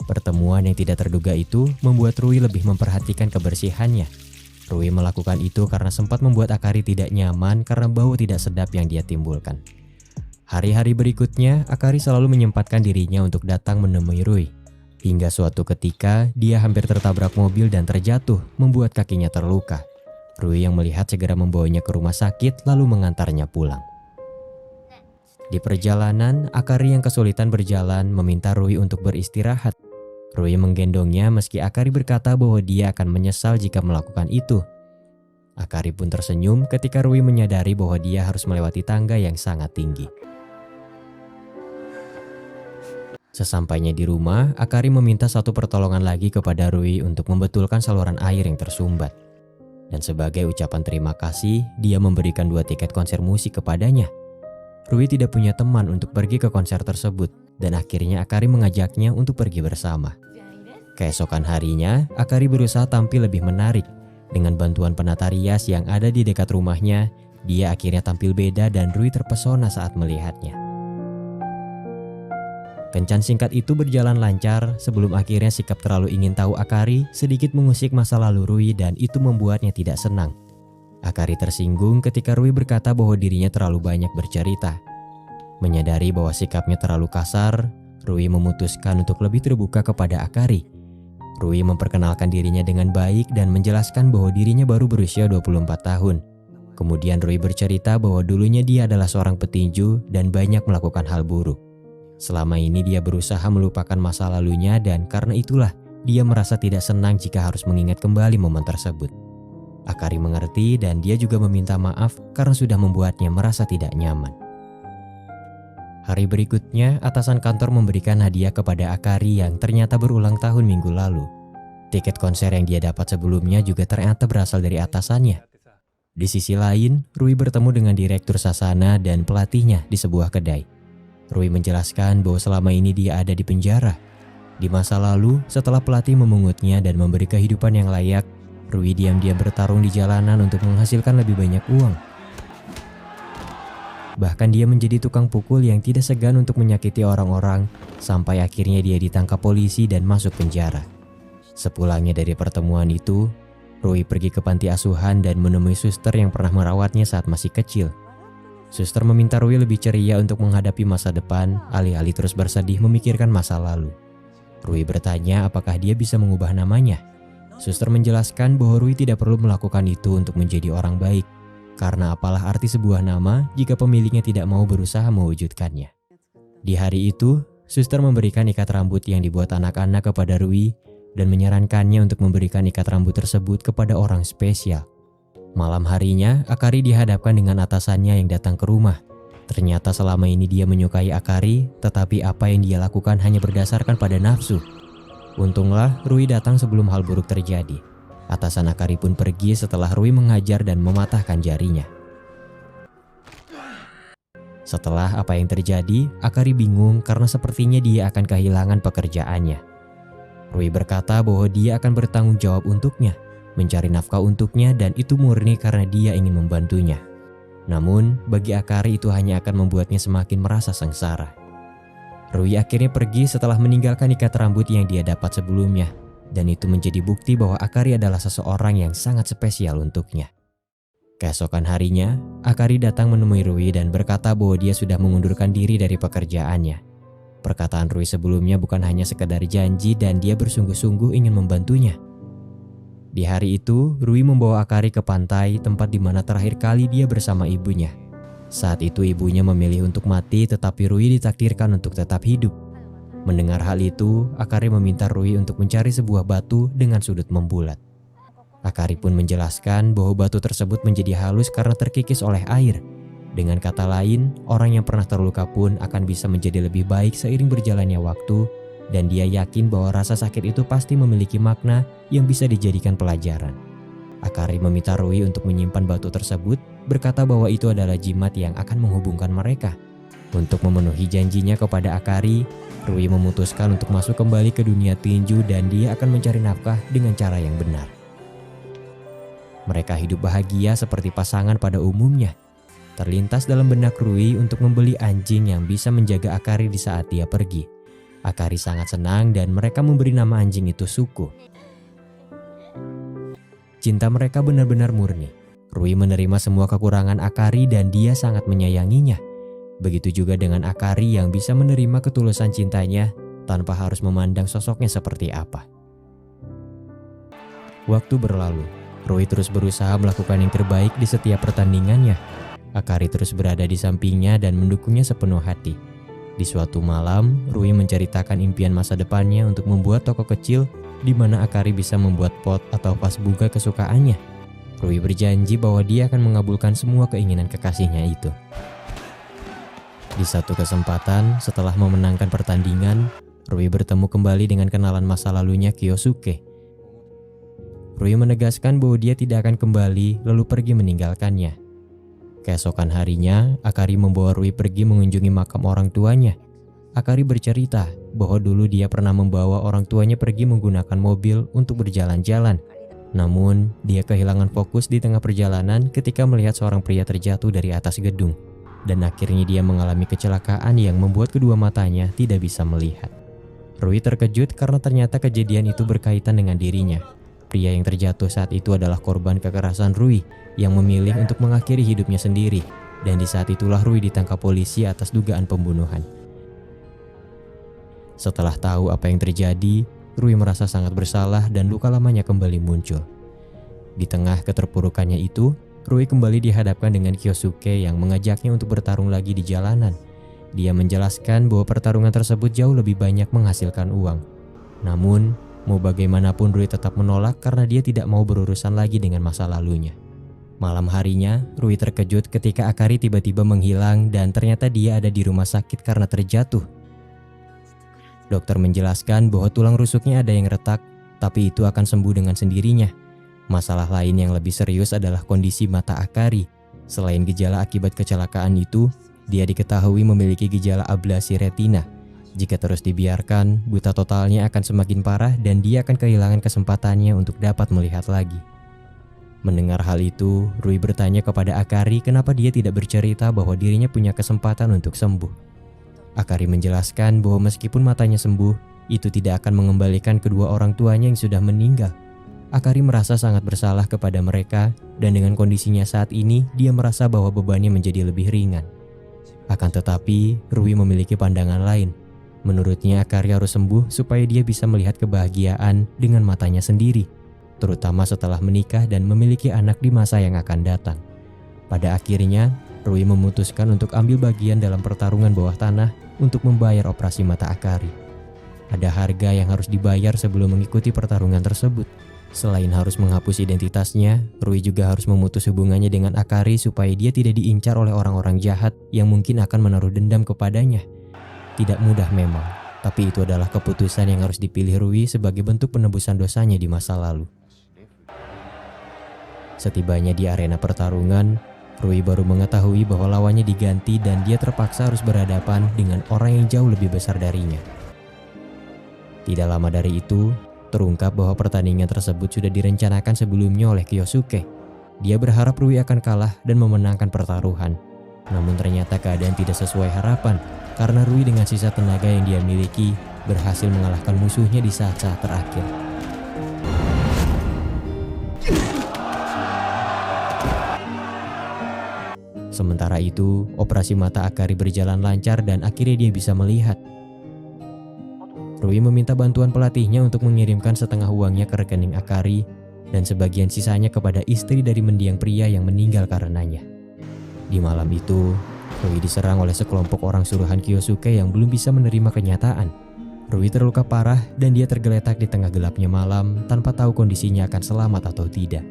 Pertemuan yang tidak terduga itu membuat Rui lebih memperhatikan kebersihannya. Rui melakukan itu karena sempat membuat Akari tidak nyaman karena bau tidak sedap yang dia timbulkan. Hari-hari berikutnya, Akari selalu menyempatkan dirinya untuk datang menemui Rui. Hingga suatu ketika, dia hampir tertabrak mobil dan terjatuh, membuat kakinya terluka. Rui yang melihat segera membawanya ke rumah sakit lalu mengantarnya pulang. Di perjalanan, Akari yang kesulitan berjalan meminta Rui untuk beristirahat. Rui menggendongnya meski Akari berkata bahwa dia akan menyesal jika melakukan itu. Akari pun tersenyum ketika Rui menyadari bahwa dia harus melewati tangga yang sangat tinggi. Sesampainya di rumah, Akari meminta satu pertolongan lagi kepada Rui untuk membetulkan saluran air yang tersumbat. Dan sebagai ucapan terima kasih, dia memberikan 2 tiket konser musik kepadanya. Rui tidak punya teman untuk pergi ke konser tersebut, dan akhirnya Akari mengajaknya untuk pergi bersama. Keesokan harinya, Akari berusaha tampil lebih menarik. Dengan bantuan penata rias yang ada di dekat rumahnya, dia akhirnya tampil beda dan Rui terpesona saat melihatnya. Kencan singkat itu berjalan lancar sebelum akhirnya sikap terlalu ingin tahu Akari sedikit mengusik masa lalu Rui dan itu membuatnya tidak senang. Akari tersinggung ketika Rui berkata bahwa dirinya terlalu banyak bercerita. Menyadari bahwa sikapnya terlalu kasar, Rui memutuskan untuk lebih terbuka kepada Akari. Rui memperkenalkan dirinya dengan baik dan menjelaskan bahwa dirinya baru berusia 24 tahun. Kemudian Rui bercerita bahwa dulunya dia adalah seorang petinju dan banyak melakukan hal buruk. Selama ini dia berusaha melupakan masa lalunya dan karena itulah dia merasa tidak senang jika harus mengingat kembali momen tersebut. Akari mengerti dan dia juga meminta maaf karena sudah membuatnya merasa tidak nyaman. Hari berikutnya, atasan kantor memberikan hadiah kepada Akari yang ternyata berulang tahun minggu lalu. Tiket konser yang dia dapat sebelumnya juga ternyata berasal dari atasannya. Di sisi lain, Rui bertemu dengan direktur Sasana dan pelatihnya di sebuah kedai. Rui menjelaskan bahwa selama ini dia ada di penjara. Di masa lalu, setelah pelatih memungutnya dan memberi kehidupan yang layak, Rui diam-diam bertarung di jalanan untuk menghasilkan lebih banyak uang. Bahkan dia menjadi tukang pukul yang tidak segan untuk menyakiti orang-orang, sampai akhirnya dia ditangkap polisi dan masuk penjara. Sepulangnya dari pertemuan itu, Rui pergi ke panti asuhan dan menemui suster yang pernah merawatnya saat masih kecil. Suster meminta Rui lebih ceria untuk menghadapi masa depan, alih-alih terus bersedih memikirkan masa lalu. Rui bertanya apakah dia bisa mengubah namanya. Suster menjelaskan bahwa Rui tidak perlu melakukan itu untuk menjadi orang baik, karena apalah arti sebuah nama jika pemiliknya tidak mau berusaha mewujudkannya. Di hari itu, suster memberikan ikat rambut yang dibuat anak-anak kepada Rui dan menyarankannya untuk memberikan ikat rambut tersebut kepada orang spesial. Malam harinya, Akari dihadapkan dengan atasannya yang datang ke rumah. Ternyata selama ini dia menyukai Akari, tetapi apa yang dia lakukan hanya berdasarkan pada nafsu. Untunglah Rui datang sebelum hal buruk terjadi. Atasan Akari pun pergi setelah Rui mengajar dan mematahkan jarinya. Setelah apa yang terjadi, Akari bingung karena sepertinya dia akan kehilangan pekerjaannya. Rui berkata bahwa dia akan bertanggung jawab untuknya, mencari nafkah untuknya dan itu murni karena dia ingin membantunya. Namun, bagi Akari itu hanya akan membuatnya semakin merasa sengsara. Rui akhirnya pergi setelah meninggalkan ikat rambut yang dia dapat sebelumnya, dan itu menjadi bukti bahwa Akari adalah seseorang yang sangat spesial untuknya. Keesokan harinya, Akari datang menemui Rui dan berkata bahwa dia sudah mengundurkan diri dari pekerjaannya. Perkataan Rui sebelumnya bukan hanya sekedar janji dan dia bersungguh-sungguh ingin membantunya. Di hari itu, Rui membawa Akari ke pantai, tempat di mana terakhir kali dia bersama ibunya. Saat itu ibunya memilih untuk mati, tetapi Rui ditakdirkan untuk tetap hidup. Mendengar hal itu, Akari meminta Rui untuk mencari sebuah batu dengan sudut membulat. Akari pun menjelaskan bahwa batu tersebut menjadi halus karena terkikis oleh air. Dengan kata lain, orang yang pernah terluka pun akan bisa menjadi lebih baik seiring berjalannya waktu, dan dia yakin bahwa rasa sakit itu pasti memiliki makna yang bisa dijadikan pelajaran. Akari meminta Rui untuk menyimpan batu tersebut, berkata bahwa itu adalah jimat yang akan menghubungkan mereka. Untuk memenuhi janjinya kepada Akari, Rui memutuskan untuk masuk kembali ke dunia tinju dan dia akan mencari nafkah dengan cara yang benar. Mereka hidup bahagia seperti pasangan pada umumnya. Terlintas dalam benak Rui untuk membeli anjing yang bisa menjaga Akari di saat dia pergi. Akari sangat senang dan mereka memberi nama anjing itu Suko. Cinta mereka benar-benar murni. Rui menerima semua kekurangan Akari dan dia sangat menyayanginya. Begitu juga dengan Akari yang bisa menerima ketulusan cintanya tanpa harus memandang sosoknya seperti apa. Waktu berlalu, Rui terus berusaha melakukan yang terbaik di setiap pertandingannya. Akari terus berada di sampingnya dan mendukungnya sepenuh hati. Di suatu malam, Rui menceritakan impian masa depannya untuk membuat toko kecil di mana Akari bisa membuat pot atau vas bunga kesukaannya. Rui berjanji bahwa dia akan mengabulkan semua keinginan kekasihnya itu. Di satu kesempatan, setelah memenangkan pertandingan, Rui bertemu kembali dengan kenalan masa lalunya Kyosuke. Rui menegaskan bahwa dia tidak akan kembali lalu pergi meninggalkannya. Keesokan harinya, Akari membawa Rui pergi mengunjungi makam orang tuanya. Akari bercerita bahwa dulu dia pernah membawa orang tuanya pergi menggunakan mobil untuk berjalan-jalan. Namun, dia kehilangan fokus di tengah perjalanan ketika melihat seorang pria terjatuh dari atas gedung. Dan akhirnya dia mengalami kecelakaan yang membuat kedua matanya tidak bisa melihat. Rui terkejut karena ternyata kejadian itu berkaitan dengan dirinya. Pria yang terjatuh saat itu adalah korban kekerasan Rui yang memilih untuk mengakhiri hidupnya sendiri. Dan di saat itulah Rui ditangkap polisi atas dugaan pembunuhan. Setelah tahu apa yang terjadi, Rui merasa sangat bersalah dan luka lamanya kembali muncul. Di tengah keterpurukannya itu, Rui kembali dihadapkan dengan Kyosuke yang mengajaknya untuk bertarung lagi di jalanan. Dia menjelaskan bahwa pertarungan tersebut jauh lebih banyak menghasilkan uang. Namun, mau bagaimanapun Rui tetap menolak karena dia tidak mau berurusan lagi dengan masa lalunya. Malam harinya, Rui terkejut ketika Akari tiba-tiba menghilang dan ternyata dia ada di rumah sakit karena terjatuh. Dokter menjelaskan bahwa tulang rusuknya ada yang retak, tapi itu akan sembuh dengan sendirinya. Masalah lain yang lebih serius adalah kondisi mata Akari. Selain gejala akibat kecelakaan itu, dia diketahui memiliki gejala ablasi retina. Jika terus dibiarkan, buta totalnya akan semakin parah dan dia akan kehilangan kesempatannya untuk dapat melihat lagi. Mendengar hal itu, Rui bertanya kepada Akari kenapa dia tidak bercerita bahwa dirinya punya kesempatan untuk sembuh. Akari menjelaskan bahwa meskipun matanya sembuh, itu tidak akan mengembalikan kedua orang tuanya yang sudah meninggal. Akari merasa sangat bersalah kepada mereka dan dengan kondisinya saat ini, dia merasa bahwa bebannya menjadi lebih ringan. Akan tetapi, Rui memiliki pandangan lain. Menurutnya Akari harus sembuh supaya dia bisa melihat kebahagiaan dengan matanya sendiri, terutama setelah menikah dan memiliki anak di masa yang akan datang. Pada akhirnya, Rui memutuskan untuk ambil bagian dalam pertarungan bawah tanah untuk membayar operasi mata Akari. Ada harga yang harus dibayar sebelum mengikuti pertarungan tersebut. Selain harus menghapus identitasnya, Rui juga harus memutus hubungannya dengan Akari supaya dia tidak diincar oleh orang-orang jahat yang mungkin akan menaruh dendam kepadanya. Tidak mudah memang, tapi itu adalah keputusan yang harus dipilih Rui sebagai bentuk penebusan dosanya di masa lalu. Setibanya di arena pertarungan, Rui baru mengetahui bahwa lawannya diganti dan dia terpaksa harus berhadapan dengan orang yang jauh lebih besar darinya. Tidak lama dari itu, terungkap bahwa pertandingan tersebut sudah direncanakan sebelumnya oleh Kyosuke. Dia berharap Rui akan kalah dan memenangkan pertaruhan. Namun ternyata keadaan tidak sesuai harapan karena Rui dengan sisa tenaga yang dia miliki berhasil mengalahkan musuhnya di saat-saat terakhir. Sementara itu, operasi mata Akari berjalan lancar dan akhirnya dia bisa melihat. Rui meminta bantuan pelatihnya untuk mengirimkan setengah uangnya ke rekening Akari dan sebagian sisanya kepada istri dari mendiang pria yang meninggal karenanya. Di malam itu, Rui diserang oleh sekelompok orang suruhan Kyosuke yang belum bisa menerima kenyataan. Rui terluka parah dan dia tergeletak di tengah gelapnya malam tanpa tahu kondisinya akan selamat atau tidak.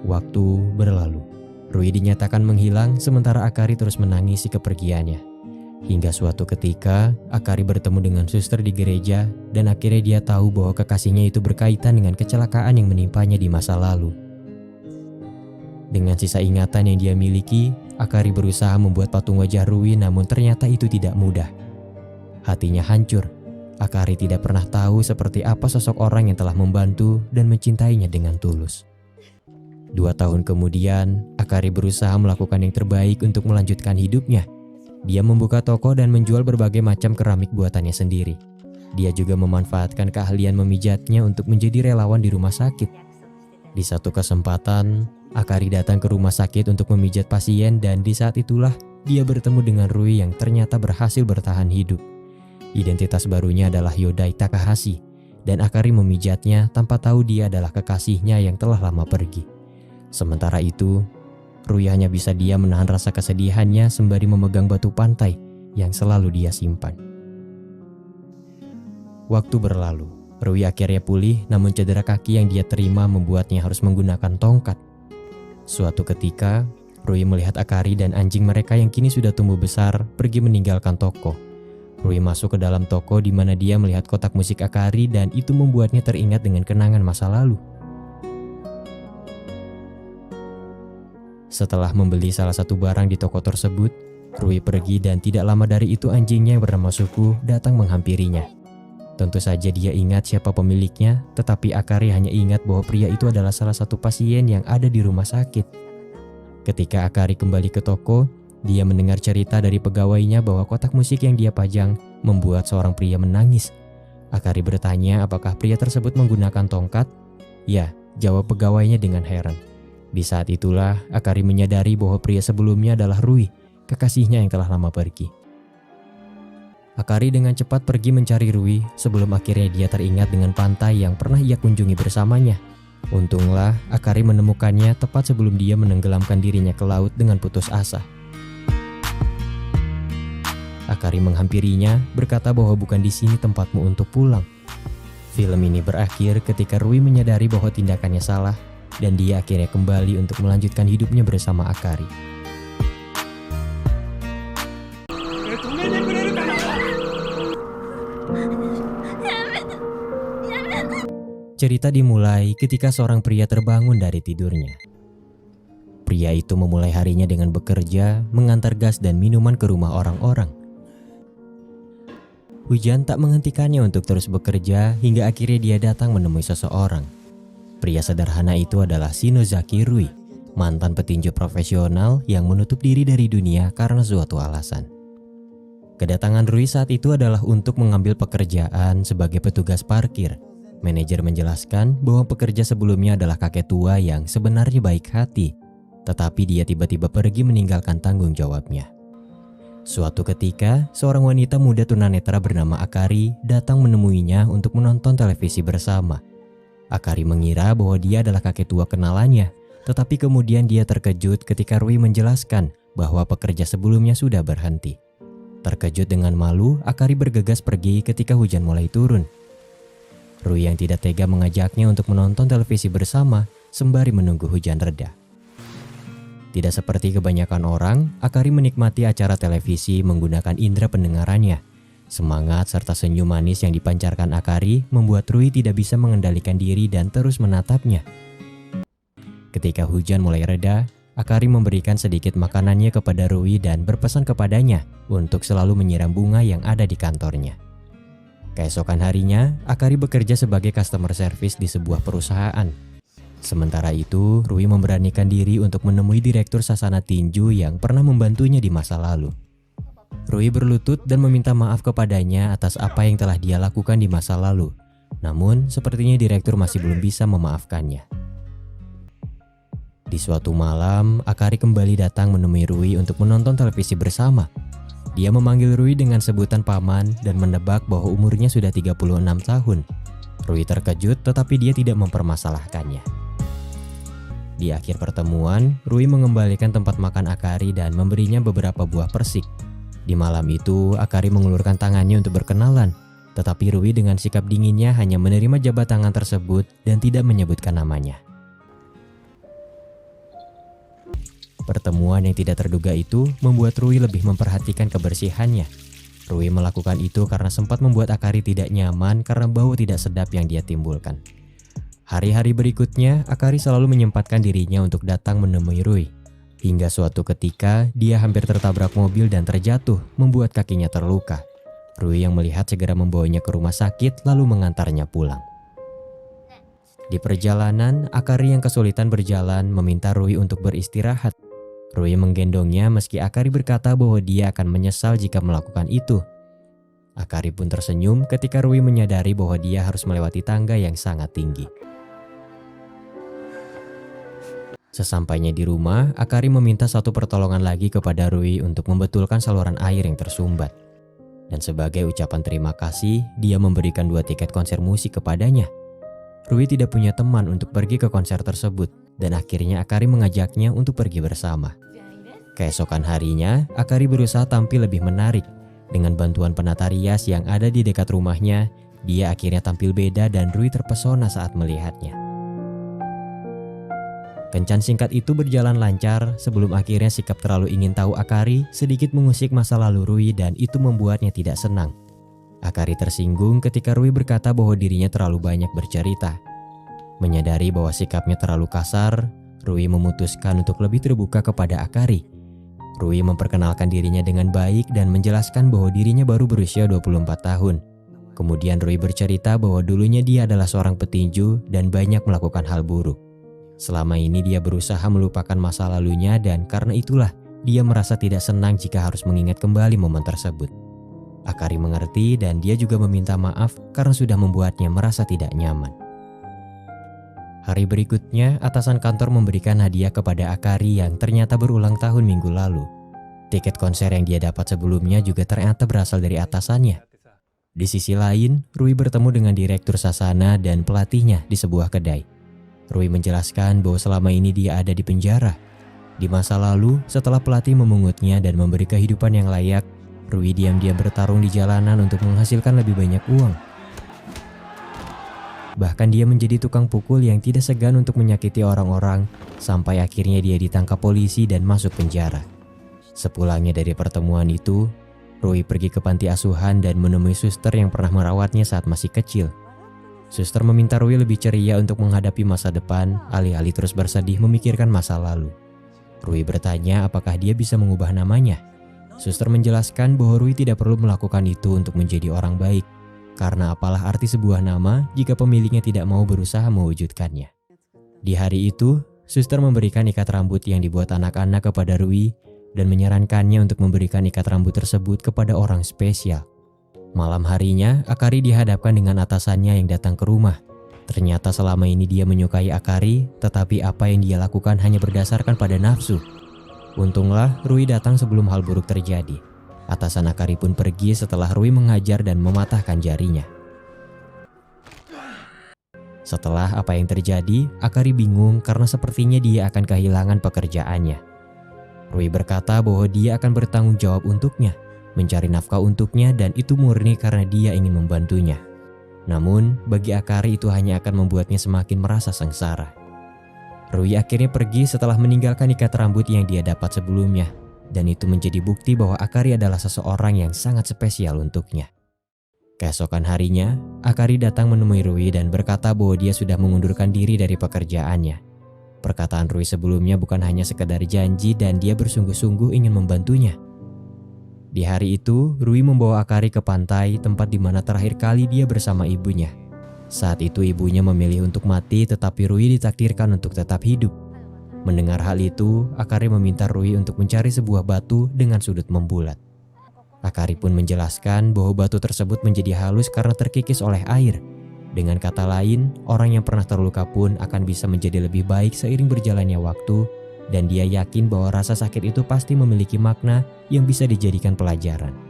Waktu berlalu. Rui dinyatakan menghilang sementara Akari terus menangisi kepergiannya. Hingga suatu ketika, Akari bertemu dengan suster di gereja dan akhirnya dia tahu bahwa kekasihnya itu berkaitan dengan kecelakaan yang menimpanya di masa lalu. Dengan sisa ingatan yang dia miliki, Akari berusaha membuat patung wajah Rui namun ternyata itu tidak mudah. Hatinya hancur. Akari tidak pernah tahu seperti apa sosok orang yang telah membantu dan mencintainya dengan tulus. 2 tahun kemudian, Akari berusaha melakukan yang terbaik untuk melanjutkan hidupnya. Dia membuka toko dan menjual berbagai macam keramik buatannya sendiri. Dia juga memanfaatkan keahlian memijatnya untuk menjadi relawan di rumah sakit. Di satu kesempatan, Akari datang ke rumah sakit untuk memijat pasien dan di saat itulah dia bertemu dengan Rui yang ternyata berhasil bertahan hidup. Identitas barunya adalah Yodai Takahashi dan Akari memijatnya tanpa tahu dia adalah kekasihnya yang telah lama pergi. Sementara itu, Rui hanya bisa diam menahan rasa kesedihannya sembari memegang batu pantai yang selalu dia simpan. Waktu berlalu, Rui akhirnya pulih namun cedera kaki yang dia terima membuatnya harus menggunakan tongkat. Suatu ketika, Rui melihat Akari dan anjing mereka yang kini sudah tumbuh besar pergi meninggalkan toko. Rui masuk ke dalam toko di mana dia melihat kotak musik Akari dan itu membuatnya teringat dengan kenangan masa lalu. Setelah membeli salah satu barang di toko tersebut, Rui pergi dan tidak lama dari itu anjingnya yang bernama Suku datang menghampirinya. Tentu saja dia ingat siapa pemiliknya, tetapi Akari hanya ingat bahwa pria itu adalah salah satu pasien yang ada di rumah sakit. Ketika Akari kembali ke toko, dia mendengar cerita dari pegawainya bahwa kotak musik yang dia pajang membuat seorang pria menangis. Akari bertanya apakah pria tersebut menggunakan tongkat? Ya, jawab pegawainya dengan heran. Di saat itulah Akari menyadari bahwa pria sebelumnya adalah Rui, kekasihnya yang telah lama pergi. Akari dengan cepat pergi mencari Rui sebelum akhirnya dia teringat dengan pantai yang pernah ia kunjungi bersamanya. Untunglah Akari menemukannya tepat sebelum dia menenggelamkan dirinya ke laut dengan putus asa. Akari menghampirinya berkata bahwa bukan di sini tempatmu untuk pulang. Film ini berakhir ketika Rui menyadari bahwa tindakannya salah dan dia akhirnya kembali untuk melanjutkan hidupnya bersama Akari. Cerita dimulai ketika seorang pria terbangun dari tidurnya. Pria itu memulai harinya dengan bekerja, mengantar gas dan minuman ke rumah orang-orang. Hujan tak menghentikannya untuk terus bekerja hingga akhirnya dia datang menemui seseorang. Pria sederhana itu adalah Shinozaki Rui, mantan petinju profesional yang menutup diri dari dunia karena suatu alasan. Kedatangan Rui saat itu adalah untuk mengambil pekerjaan sebagai petugas parkir. Manajer menjelaskan bahwa pekerja sebelumnya adalah kakek tua yang sebenarnya baik hati, tetapi dia tiba-tiba pergi meninggalkan tanggung jawabnya. Suatu ketika, seorang wanita muda tunanetra bernama Akari datang menemuinya untuk menonton televisi bersama. Akari mengira bahwa dia adalah kakek tua kenalannya, tetapi kemudian dia terkejut ketika Rui menjelaskan bahwa pekerja sebelumnya sudah berhenti. Terkejut dengan malu, Akari bergegas pergi ketika hujan mulai turun. Rui yang tidak tega mengajaknya untuk menonton televisi bersama sembari menunggu hujan reda. Tidak seperti kebanyakan orang, Akari menikmati acara televisi menggunakan indera pendengarannya. Semangat serta senyum manis yang dipancarkan Akari membuat Rui tidak bisa mengendalikan diri dan terus menatapnya. Ketika hujan mulai reda, Akari memberikan sedikit makanannya kepada Rui dan berpesan kepadanya untuk selalu menyiram bunga yang ada di kantornya. Keesokan harinya, Akari bekerja sebagai customer service di sebuah perusahaan. Sementara itu, Rui memberanikan diri untuk menemui Direktur Sasana Tinju yang pernah membantunya di masa lalu. Rui berlutut dan meminta maaf kepadanya atas apa yang telah dia lakukan di masa lalu. Namun, sepertinya Direktur masih belum bisa memaafkannya. Di suatu malam, Akari kembali datang menemui Rui untuk menonton televisi bersama. Dia memanggil Rui dengan sebutan paman dan menebak bahwa umurnya sudah 36 tahun. Rui terkejut tetapi dia tidak mempermasalahkannya. Di akhir pertemuan, Rui mengembalikan tempat makan Akari dan memberinya beberapa buah persik. Di malam itu, Akari mengulurkan tangannya untuk berkenalan, tetapi Rui dengan sikap dinginnya hanya menerima jabat tangan tersebut dan tidak menyebutkan namanya. Pertemuan yang tidak terduga itu membuat Rui lebih memperhatikan kebersihannya. Rui melakukan itu karena sempat membuat Akari tidak nyaman karena bau tidak sedap yang dia timbulkan. Hari-hari berikutnya, Akari selalu menyempatkan dirinya untuk datang menemui Rui. Hingga suatu ketika, dia hampir tertabrak mobil dan terjatuh, membuat kakinya terluka. Rui yang melihat segera membawanya ke rumah sakit lalu mengantarnya pulang. Di perjalanan, Akari yang kesulitan berjalan meminta Rui untuk beristirahat. Rui menggendongnya meski Akari berkata bahwa dia akan menyesal jika melakukan itu. Akari pun tersenyum ketika Rui menyadari bahwa dia harus melewati tangga yang sangat tinggi. Sesampainya di rumah, Akari meminta satu pertolongan lagi kepada Rui untuk membetulkan saluran air yang tersumbat. Dan sebagai ucapan terima kasih, dia memberikan 2 tiket konser musik kepadanya. Rui tidak punya teman untuk pergi ke konser tersebut, dan akhirnya Akari mengajaknya untuk pergi bersama. Keesokan harinya, Akari berusaha tampil lebih menarik. Dengan bantuan penata rias yang ada di dekat rumahnya, dia akhirnya tampil beda dan Rui terpesona saat melihatnya. Kencan singkat itu berjalan lancar sebelum akhirnya sikap terlalu ingin tahu Akari sedikit mengusik masa lalu Rui dan itu membuatnya tidak senang. Akari tersinggung ketika Rui berkata bahwa dirinya terlalu banyak bercerita. Menyadari bahwa sikapnya terlalu kasar, Rui memutuskan untuk lebih terbuka kepada Akari. Rui memperkenalkan dirinya dengan baik dan menjelaskan bahwa dirinya baru berusia 24 tahun. Kemudian Rui bercerita bahwa dulunya dia adalah seorang petinju dan banyak melakukan hal buruk. Selama ini dia berusaha melupakan masa lalunya dan karena itulah dia merasa tidak senang jika harus mengingat kembali momen tersebut. Akari mengerti dan dia juga meminta maaf karena sudah membuatnya merasa tidak nyaman. Hari berikutnya, atasan kantor memberikan hadiah kepada Akari yang ternyata berulang tahun minggu lalu. Tiket konser yang dia dapat sebelumnya juga ternyata berasal dari atasannya. Di sisi lain, Rui bertemu dengan Direktur Sasana dan pelatihnya di sebuah kedai. Rui menjelaskan bahwa selama ini dia ada di penjara. Di masa lalu, setelah pelatih memungutnya dan memberi kehidupan yang layak, Rui diam-diam bertarung di jalanan untuk menghasilkan lebih banyak uang. Bahkan dia menjadi tukang pukul yang tidak segan untuk menyakiti orang-orang, sampai akhirnya dia ditangkap polisi dan masuk penjara. Sepulangnya dari pertemuan itu, Rui pergi ke panti asuhan dan menemui suster yang pernah merawatnya saat masih kecil. Suster meminta Rui lebih ceria untuk menghadapi masa depan, alih-alih terus bersedih memikirkan masa lalu. Rui bertanya apakah dia bisa mengubah namanya. Suster menjelaskan bahwa Rui tidak perlu melakukan itu untuk menjadi orang baik, karena apalah arti sebuah nama jika pemiliknya tidak mau berusaha mewujudkannya. Di hari itu, suster memberikan ikat rambut yang dibuat anak-anak kepada Rui dan menyarankannya untuk memberikan ikat rambut tersebut kepada orang spesial. Malam harinya, Akari dihadapkan dengan atasannya yang datang ke rumah. Ternyata selama ini dia menyukai Akari, tetapi apa yang dia lakukan hanya berdasarkan pada nafsu. Untunglah Rui datang sebelum hal buruk terjadi. Atasan Akari pun pergi setelah Rui mengajar dan mematahkan jarinya. Setelah apa yang terjadi, Akari bingung karena sepertinya dia akan kehilangan pekerjaannya. Rui berkata bahwa dia akan bertanggung jawab untuknya, mencari nafkah untuknya dan itu murni karena dia ingin membantunya. Namun, bagi Akari itu hanya akan membuatnya semakin merasa sengsara. Rui akhirnya pergi setelah meninggalkan ikat rambut yang dia dapat sebelumnya, dan itu menjadi bukti bahwa Akari adalah seseorang yang sangat spesial untuknya. Keesokan harinya, Akari datang menemui Rui dan berkata bahwa dia sudah mengundurkan diri dari pekerjaannya. Perkataan Rui sebelumnya bukan hanya sekedar janji dan dia bersungguh-sungguh ingin membantunya. Di hari itu, Rui membawa Akari ke pantai, tempat di mana terakhir kali dia bersama ibunya. Saat itu ibunya memilih untuk mati, tetapi Rui ditakdirkan untuk tetap hidup. Mendengar hal itu, Akari meminta Rui untuk mencari sebuah batu dengan sudut membulat. Akari pun menjelaskan bahwa batu tersebut menjadi halus karena terkikis oleh air. Dengan kata lain, orang yang pernah terluka pun akan bisa menjadi lebih baik seiring berjalannya waktu, dan dia yakin bahwa rasa sakit itu pasti memiliki makna yang bisa dijadikan pelajaran.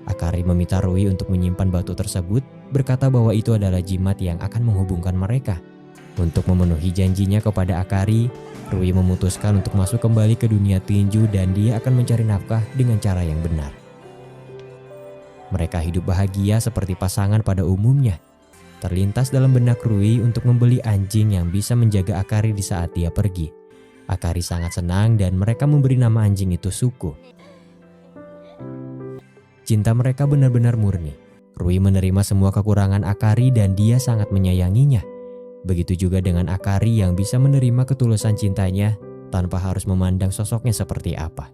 Akari meminta Rui untuk menyimpan batu tersebut, berkata bahwa itu adalah jimat yang akan menghubungkan mereka. Untuk memenuhi janjinya kepada Akari, Rui memutuskan untuk masuk kembali ke dunia tinju dan dia akan mencari nafkah dengan cara yang benar. Mereka hidup bahagia seperti pasangan pada umumnya. Terlintas dalam benak Rui untuk membeli anjing yang bisa menjaga Akari di saat dia pergi. Akari sangat senang dan mereka memberi nama anjing itu Suko. Cinta mereka benar-benar murni. Rui menerima semua kekurangan Akari dan dia sangat menyayanginya. Begitu juga dengan Akari yang bisa menerima ketulusan cintanya tanpa harus memandang sosoknya seperti apa.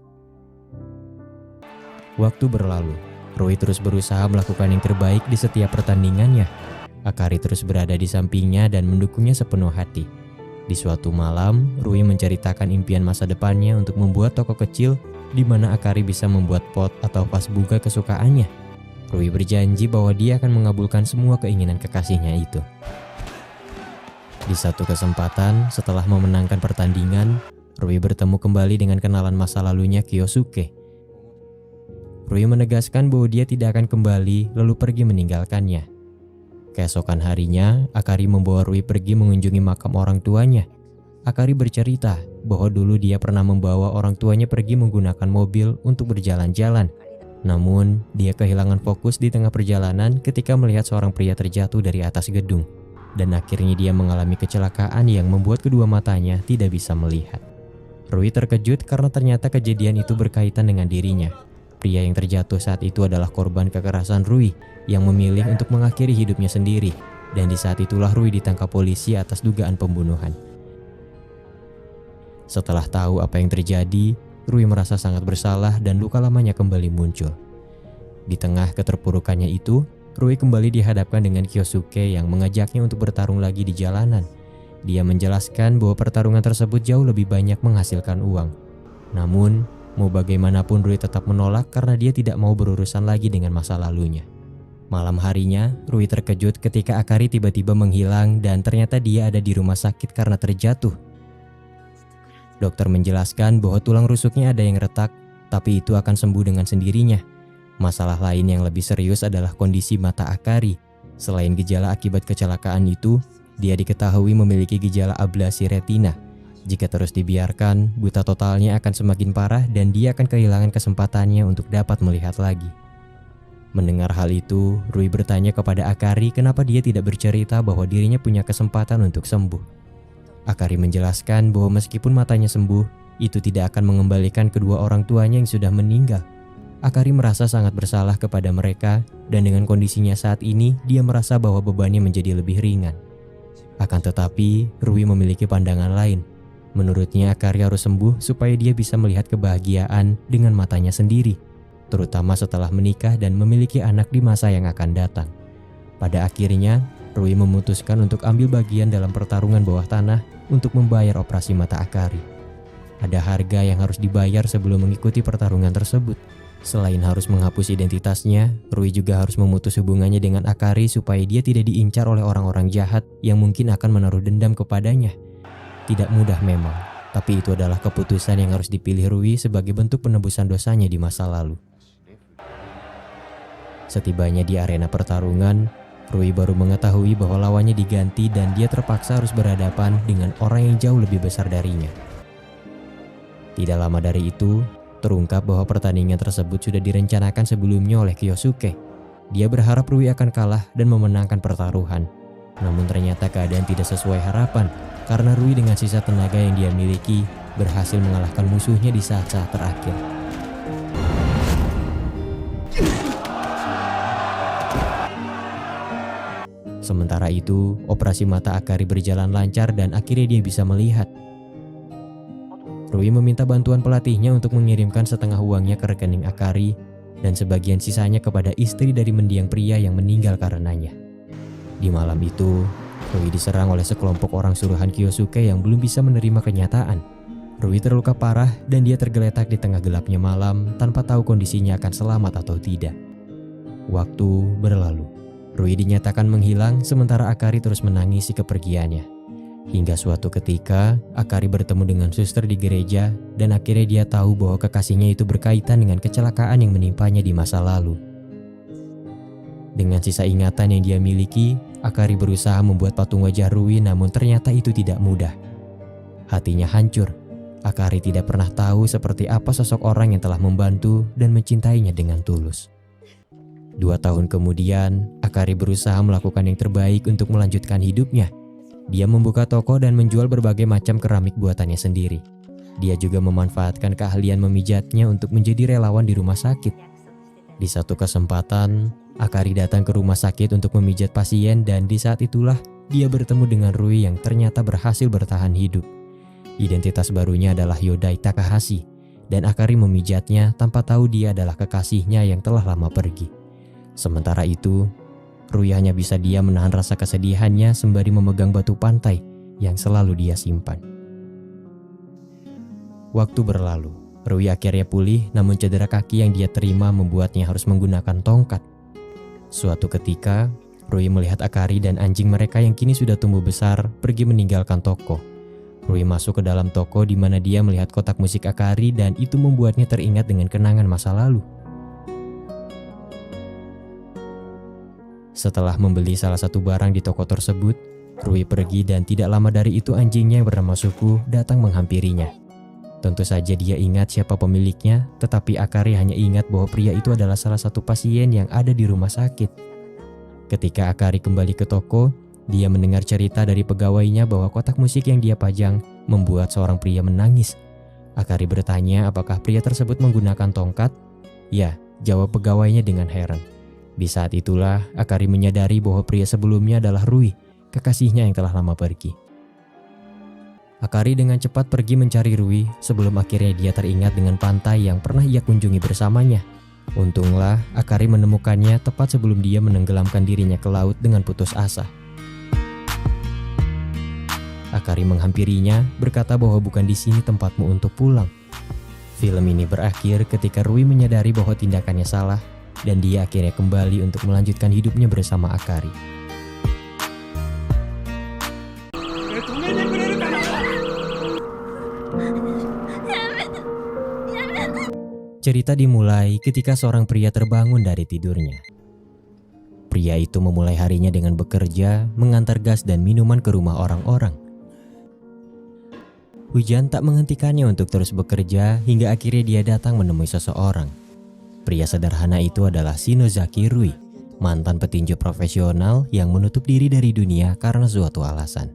Waktu berlalu, Rui terus berusaha melakukan yang terbaik di setiap pertandingannya. Akari terus berada di sampingnya dan mendukungnya sepenuh hati. Di suatu malam, Rui menceritakan impian masa depannya untuk membuat toko kecil di mana Akari bisa membuat pot atau vas bunga kesukaannya. Rui berjanji bahwa dia akan mengabulkan semua keinginan kekasihnya itu. Di satu kesempatan, setelah memenangkan pertandingan, Rui bertemu kembali dengan kenalan masa lalunya Kyosuke. Rui menegaskan bahwa dia tidak akan kembali lalu pergi meninggalkannya. Keesokan harinya, Akari membawa Rui pergi mengunjungi makam orang tuanya. Akari bercerita bahwa dulu dia pernah membawa orang tuanya pergi menggunakan mobil untuk berjalan-jalan. Namun, dia kehilangan fokus di tengah perjalanan ketika melihat seorang pria terjatuh dari atas gedung. Dan akhirnya dia mengalami kecelakaan yang membuat kedua matanya tidak bisa melihat. Rui terkejut karena ternyata kejadian itu berkaitan dengan dirinya. Pria yang terjatuh saat itu adalah korban kekerasan Rui yang memilih untuk mengakhiri hidupnya sendiri. Dan di saat itulah Rui ditangkap polisi atas dugaan pembunuhan. Setelah tahu apa yang terjadi, Rui merasa sangat bersalah dan luka lamanya kembali muncul. Di tengah keterpurukannya itu, Rui kembali dihadapkan dengan Kyosuke yang mengajaknya untuk bertarung lagi di jalanan. Dia menjelaskan bahwa pertarungan tersebut jauh lebih banyak menghasilkan uang. Namun, mau bagaimanapun Rui tetap menolak karena dia tidak mau berurusan lagi dengan masa lalunya. Malam harinya, Rui terkejut ketika Akari tiba-tiba menghilang dan ternyata dia ada di rumah sakit karena terjatuh. Dokter menjelaskan bahwa tulang rusuknya ada yang retak, tapi itu akan sembuh dengan sendirinya. Masalah lain yang lebih serius adalah kondisi mata Akari. Selain gejala akibat kecelakaan itu, dia diketahui memiliki gejala ablasi retina. Jika terus dibiarkan, buta totalnya akan semakin parah dan dia akan kehilangan kesempatannya untuk dapat melihat lagi. Mendengar hal itu, Rui bertanya kepada Akari kenapa dia tidak bercerita bahwa dirinya punya kesempatan untuk sembuh. Akari menjelaskan bahwa meskipun matanya sembuh, itu tidak akan mengembalikan kedua orang tuanya yang sudah meninggal. Akari merasa sangat bersalah kepada mereka dan dengan kondisinya saat ini, dia merasa bahwa bebannya menjadi lebih ringan. Akan tetapi, Rui memiliki pandangan lain. Menurutnya Akari harus sembuh supaya dia bisa melihat kebahagiaan dengan matanya sendiri, terutama setelah menikah dan memiliki anak di masa yang akan datang. Pada akhirnya, Rui memutuskan untuk ambil bagian dalam pertarungan bawah tanah untuk membayar operasi mata Akari. Ada harga yang harus dibayar sebelum mengikuti pertarungan tersebut. Selain harus menghapus identitasnya, Rui juga harus memutus hubungannya dengan Akari supaya dia tidak diincar oleh orang-orang jahat yang mungkin akan menaruh dendam kepadanya. Tidak mudah memang, tapi itu adalah keputusan yang harus dipilih Rui sebagai bentuk penebusan dosanya di masa lalu. Setibanya di arena pertarungan, Rui baru mengetahui bahwa lawannya diganti dan dia terpaksa harus berhadapan dengan orang yang jauh lebih besar darinya. Tidak lama dari itu, terungkap bahwa pertandingan tersebut sudah direncanakan sebelumnya oleh Kyosuke. Dia berharap Rui akan kalah dan memenangkan pertaruhan. Namun ternyata keadaan tidak sesuai harapan karena Rui dengan sisa tenaga yang dia miliki berhasil mengalahkan musuhnya di saat-saat terakhir. Sementara itu, operasi mata Akari berjalan lancar dan akhirnya dia bisa melihat. Rui meminta bantuan pelatihnya untuk mengirimkan setengah uangnya ke rekening Akari dan sebagian sisanya kepada istri dari mendiang pria yang meninggal karenanya. Di malam itu, Rui diserang oleh sekelompok orang suruhan Kyosuke yang belum bisa menerima kenyataan. Rui terluka parah dan dia tergeletak di tengah gelapnya malam tanpa tahu kondisinya akan selamat atau tidak. Waktu berlalu. Rui dinyatakan menghilang sementara Akari terus menangisi kepergiannya. Hingga suatu ketika, Akari bertemu dengan suster di gereja dan akhirnya dia tahu bahwa kekasihnya itu berkaitan dengan kecelakaan yang menimpanya di masa lalu. Dengan sisa ingatan yang dia miliki, Akari berusaha membuat patung wajah Rui, namun ternyata itu tidak mudah. Hatinya hancur. Akari tidak pernah tahu seperti apa sosok orang yang telah membantu dan mencintainya dengan tulus. 2 tahun kemudian, Akari berusaha melakukan yang terbaik untuk melanjutkan hidupnya. Dia membuka toko dan menjual berbagai macam keramik buatannya sendiri. Dia juga memanfaatkan keahlian memijatnya untuk menjadi relawan di rumah sakit. Di satu kesempatan, Akari datang ke rumah sakit untuk memijat pasien dan di saat itulah dia bertemu dengan Rui yang ternyata berhasil bertahan hidup. Identitas barunya adalah Yodai Takahashi dan Akari memijatnya tanpa tahu dia adalah kekasihnya yang telah lama pergi. Sementara itu, Rui hanya bisa diam menahan rasa kesedihannya sembari memegang batu pantai yang selalu dia simpan. Waktu berlalu, Rui akhirnya pulih namun cedera kaki yang dia terima membuatnya harus menggunakan tongkat. Suatu ketika, Rui melihat Akari dan anjing mereka yang kini sudah tumbuh besar pergi meninggalkan toko. Rui masuk ke dalam toko di mana dia melihat kotak musik Akari dan itu membuatnya teringat dengan kenangan masa lalu. Setelah membeli salah satu barang di toko tersebut, Rui pergi dan tidak lama dari itu anjingnya yang bernama Suku datang menghampirinya. Tentu saja dia ingat siapa pemiliknya, tetapi Akari hanya ingat bahwa pria itu adalah salah satu pasien yang ada di rumah sakit. Ketika Akari kembali ke toko, dia mendengar cerita dari pegawainya bahwa kotak musik yang dia pajang membuat seorang pria menangis. Akari bertanya apakah pria tersebut menggunakan tongkat? Ya, jawab pegawainya dengan heran. Di saat itulah Akari menyadari bahwa pria sebelumnya adalah Rui, kekasihnya yang telah lama pergi. Akari dengan cepat pergi mencari Rui sebelum akhirnya dia teringat dengan pantai yang pernah ia kunjungi bersamanya. Untunglah Akari menemukannya tepat sebelum dia menenggelamkan dirinya ke laut dengan putus asa. Akari menghampirinya berkata bahwa bukan di sini tempatmu untuk pulang. Film ini berakhir ketika Rui menyadari bahwa tindakannya salah dan dia akhirnya kembali untuk melanjutkan hidupnya bersama Akari. Cerita dimulai ketika seorang pria terbangun dari tidurnya. Pria itu memulai harinya dengan bekerja, mengantar gas dan minuman ke rumah orang-orang. Hujan tak menghentikannya untuk terus bekerja hingga akhirnya dia datang menemui seseorang. Pria sederhana itu adalah Shinozaki Rui, mantan petinju profesional yang menutup diri dari dunia karena suatu alasan.